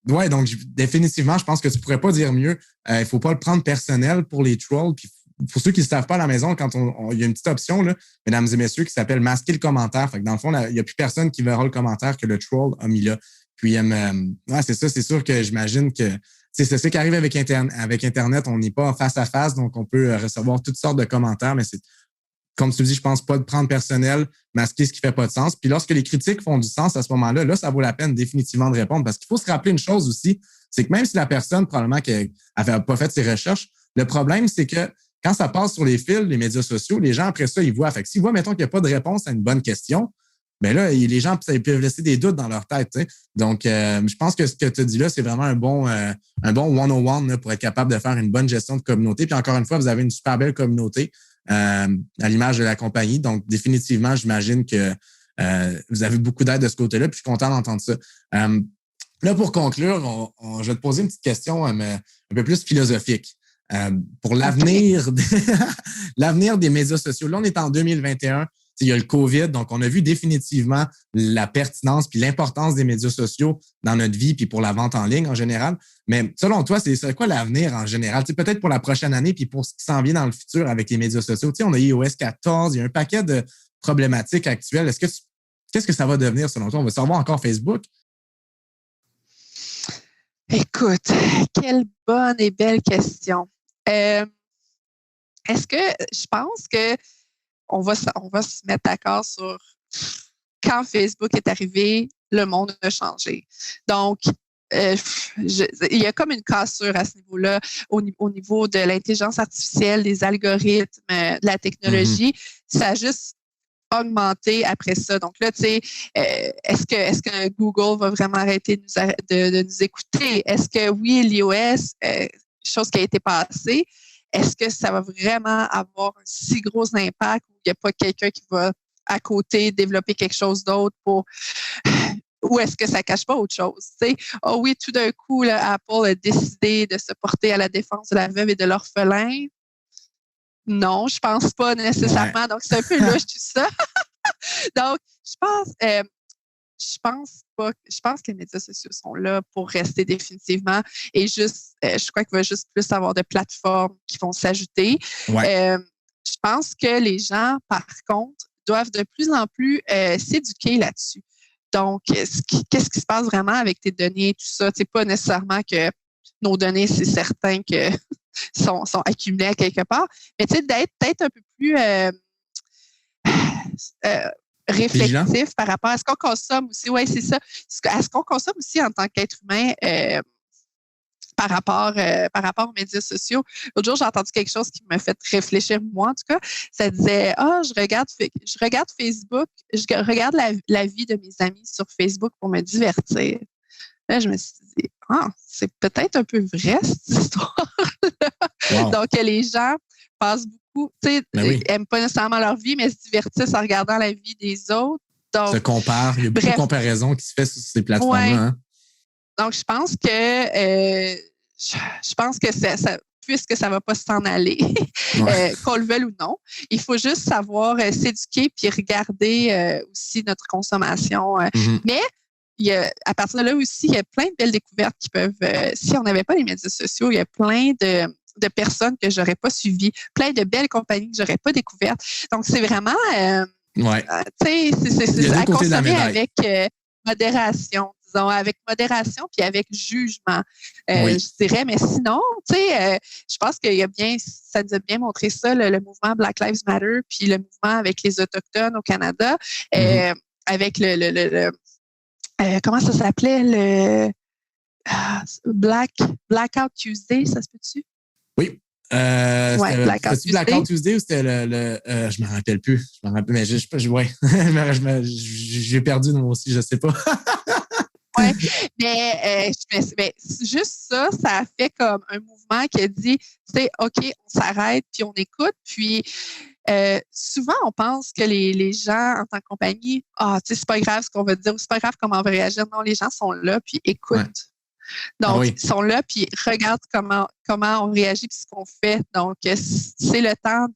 S2: Oui, donc définitivement, je pense que tu pourrais pas dire mieux. Il faut pas le prendre personnel pour les trolls. Puis pour ceux qui ne savent pas à la maison, quand il y a une petite option, là, mesdames et messieurs, qui s'appelle masquer le commentaire. Fait que dans le fond, il n'y a plus personne qui verra le commentaire que le troll a mis là. Puis c'est ça, c'est sûr que j'imagine que c'est ce qui arrive avec Internet. On n'est pas face à face, donc on peut recevoir toutes sortes de commentaires, mais c'est comme tu dis, je pense pas de prendre personnel, masquer ce qui fait pas de sens. Puis lorsque les critiques font du sens à ce moment-là, là, ça vaut la peine définitivement de répondre parce qu'il faut se rappeler une chose aussi, c'est que même si la personne, probablement, qu'elle n'avait pas fait ses recherches, le problème, c'est que quand ça passe sur les fils, les médias sociaux, les gens, après ça, ils voient. Fait que s'ils voient, mettons, qu'il n'y a pas de réponse à une bonne question, ben là, les gens peuvent laisser des doutes dans leur tête. T'sais. Donc, je pense que ce que tu as dit là, c'est vraiment un bon 101 là, pour être capable de faire une bonne gestion de communauté. Puis encore une fois, vous avez une super belle communauté. À l'image de la compagnie. Donc, définitivement, j'imagine que vous avez beaucoup d'aide de ce côté-là, puis je suis content d'entendre ça. Là, pour conclure, je vais te poser une petite question un peu plus philosophique. Pour l'avenir des médias sociaux. Là, on est en 2021. il y a le COVID, donc on a vu définitivement la pertinence puis l'importance des médias sociaux dans notre vie puis pour la vente en ligne en général. Mais selon toi, c'est quoi l'avenir en général? Peut-être pour la prochaine année puis pour ce qui s'en vient dans le futur avec les médias sociaux. On a iOS 14, il y a un paquet de problématiques actuelles. Qu'est-ce que ça va devenir selon toi? On va savoir encore Facebook?
S3: Écoute, quelle bonne et belle question. Est-ce que je pense que on va se mettre d'accord sur quand Facebook est arrivé, le monde a changé. Donc, il y a comme une cassure à ce niveau-là, au niveau de l'intelligence artificielle, des algorithmes, de la technologie. Ça a juste augmenté après ça. Donc là, tu sais, est-ce que Google va vraiment arrêter de nous écouter? Est-ce que oui, l'iOS, chose qui a été passée, est-ce que ça va vraiment avoir un si gros impact où il n'y a pas quelqu'un qui va à côté développer quelque chose d'autre pour... Ou est-ce que ça ne cache pas autre chose? T'sais? Oh oui, tout d'un coup, là, Apple a décidé de se porter à la défense de la veuve et de l'orphelin. Non, je pense pas nécessairement. Ouais. Donc, c'est un peu louche tout ça. Donc, je pense que les médias sociaux sont là pour rester définitivement et juste, je crois qu'il va juste plus avoir de plateformes qui vont s'ajouter. Ouais. Je pense que les gens, par contre, doivent de plus en plus s'éduquer là-dessus. Donc, qu'est-ce qui se passe vraiment avec tes données et tout ça? C'est pas nécessairement que nos données, c'est certain que sont accumulées à quelque part, mais tu sais, d'être peut-être un peu plus réflexif par rapport à ce qu'on consomme aussi. Oui, c'est ça. À ce qu'on consomme aussi en tant qu'être humain par rapport aux médias sociaux. L'autre jour, j'ai entendu quelque chose qui m'a fait réfléchir, moi en tout cas. Ça disait, je regarde Facebook, je regarde la vie de mes amis sur Facebook pour me divertir. Là, je me suis dit, c'est peut-être un peu vrai, cette histoire-là. Wow. Donc, les gens passent beaucoup, n'aiment pas nécessairement leur vie, mais se divertissent en regardant la vie des autres. Donc,
S2: se comparent. Il y a beaucoup de comparaisons qui se fait sur ces plateformes-là. Ouais. Hein?
S3: Donc, je pense que ça, puisque ça ne va pas s'en aller, qu'on le veuille ou non, il faut juste savoir s'éduquer puis regarder aussi notre consommation. Mais à partir de là aussi, il y a plein de belles découvertes qui peuvent, si on n'avait pas les médias sociaux, il y a plein de personnes que je n'aurais pas suivies, plein de belles compagnies que je n'aurais pas découvertes. Donc, c'est vraiment, tu sais, c'est à consommer avec modération. Avec modération puis avec jugement, je dirais. Mais sinon, tu sais, je pense qu'il y a ça nous a bien montré ça, le mouvement Black Lives Matter puis le mouvement avec les Autochtones au Canada, avec comment ça s'appelait? Le Blackout Tuesday, ça se peut-tu?
S2: Oui. C'était Blackout Tuesday ou c'était je me rappelle plus. Je me rappelle, mais j'ai perdu moi aussi, je sais pas.
S3: Oui, mais juste ça a fait comme un mouvement qui a dit, tu sais, OK, on s'arrête, puis on écoute. Puis souvent, on pense que les gens en tant que compagnie, tu sais, c'est pas grave ce qu'on va dire ou c'est pas grave comment on va réagir. Non, les gens sont là, puis écoutent. Ouais. Donc, ils sont là, puis regardent comment on réagit, puis ce qu'on fait. Donc, c'est le temps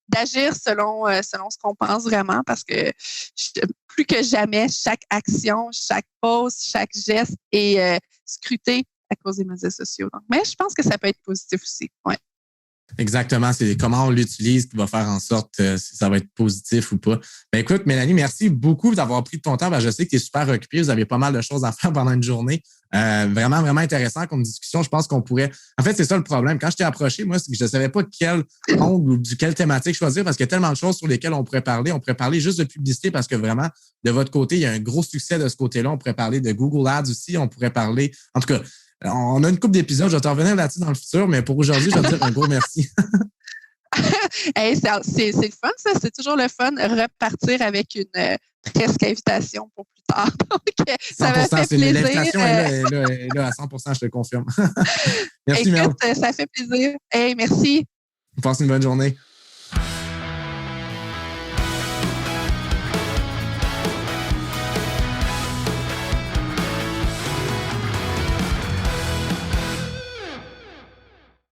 S3: d'agir selon ce qu'on pense vraiment, parce que plus que jamais, chaque action, chaque pause, chaque geste est scruté à cause des médias sociaux. Donc, mais je pense que ça peut être positif aussi. Ouais.
S2: Exactement, c'est comment on l'utilise qui va faire en sorte si ça va être positif ou pas. Ben écoute, Mélanie, merci beaucoup d'avoir pris de ton temps. Ben, je sais que tu es super occupée, vous avez pas mal de choses à faire pendant une journée. Vraiment, vraiment intéressant comme discussion. Je pense qu'on pourrait... En fait, c'est ça le problème. Quand je t'ai approché, moi, c'est que je ne savais pas quel angle ou quelle thématique choisir parce qu'il y a tellement de choses sur lesquelles on pourrait parler. On pourrait parler juste de publicité parce que vraiment, de votre côté, il y a un gros succès de ce côté-là. On pourrait parler de Google Ads aussi. On pourrait parler... En tout cas, on a une couple d'épisodes. Je vais t'en revenir là-dessus dans le futur, mais pour aujourd'hui, je vais te dire un gros merci.
S3: Hey, c'est le fun, ça. C'est toujours le fun de repartir avec une presque invitation pour plus tard. Donc, ça m'a fait plaisir.
S2: L'invitation est là à 100%, je te confirme. Merci,
S3: Écoute, ça fait plaisir. Hey, merci.
S2: Passe une bonne journée.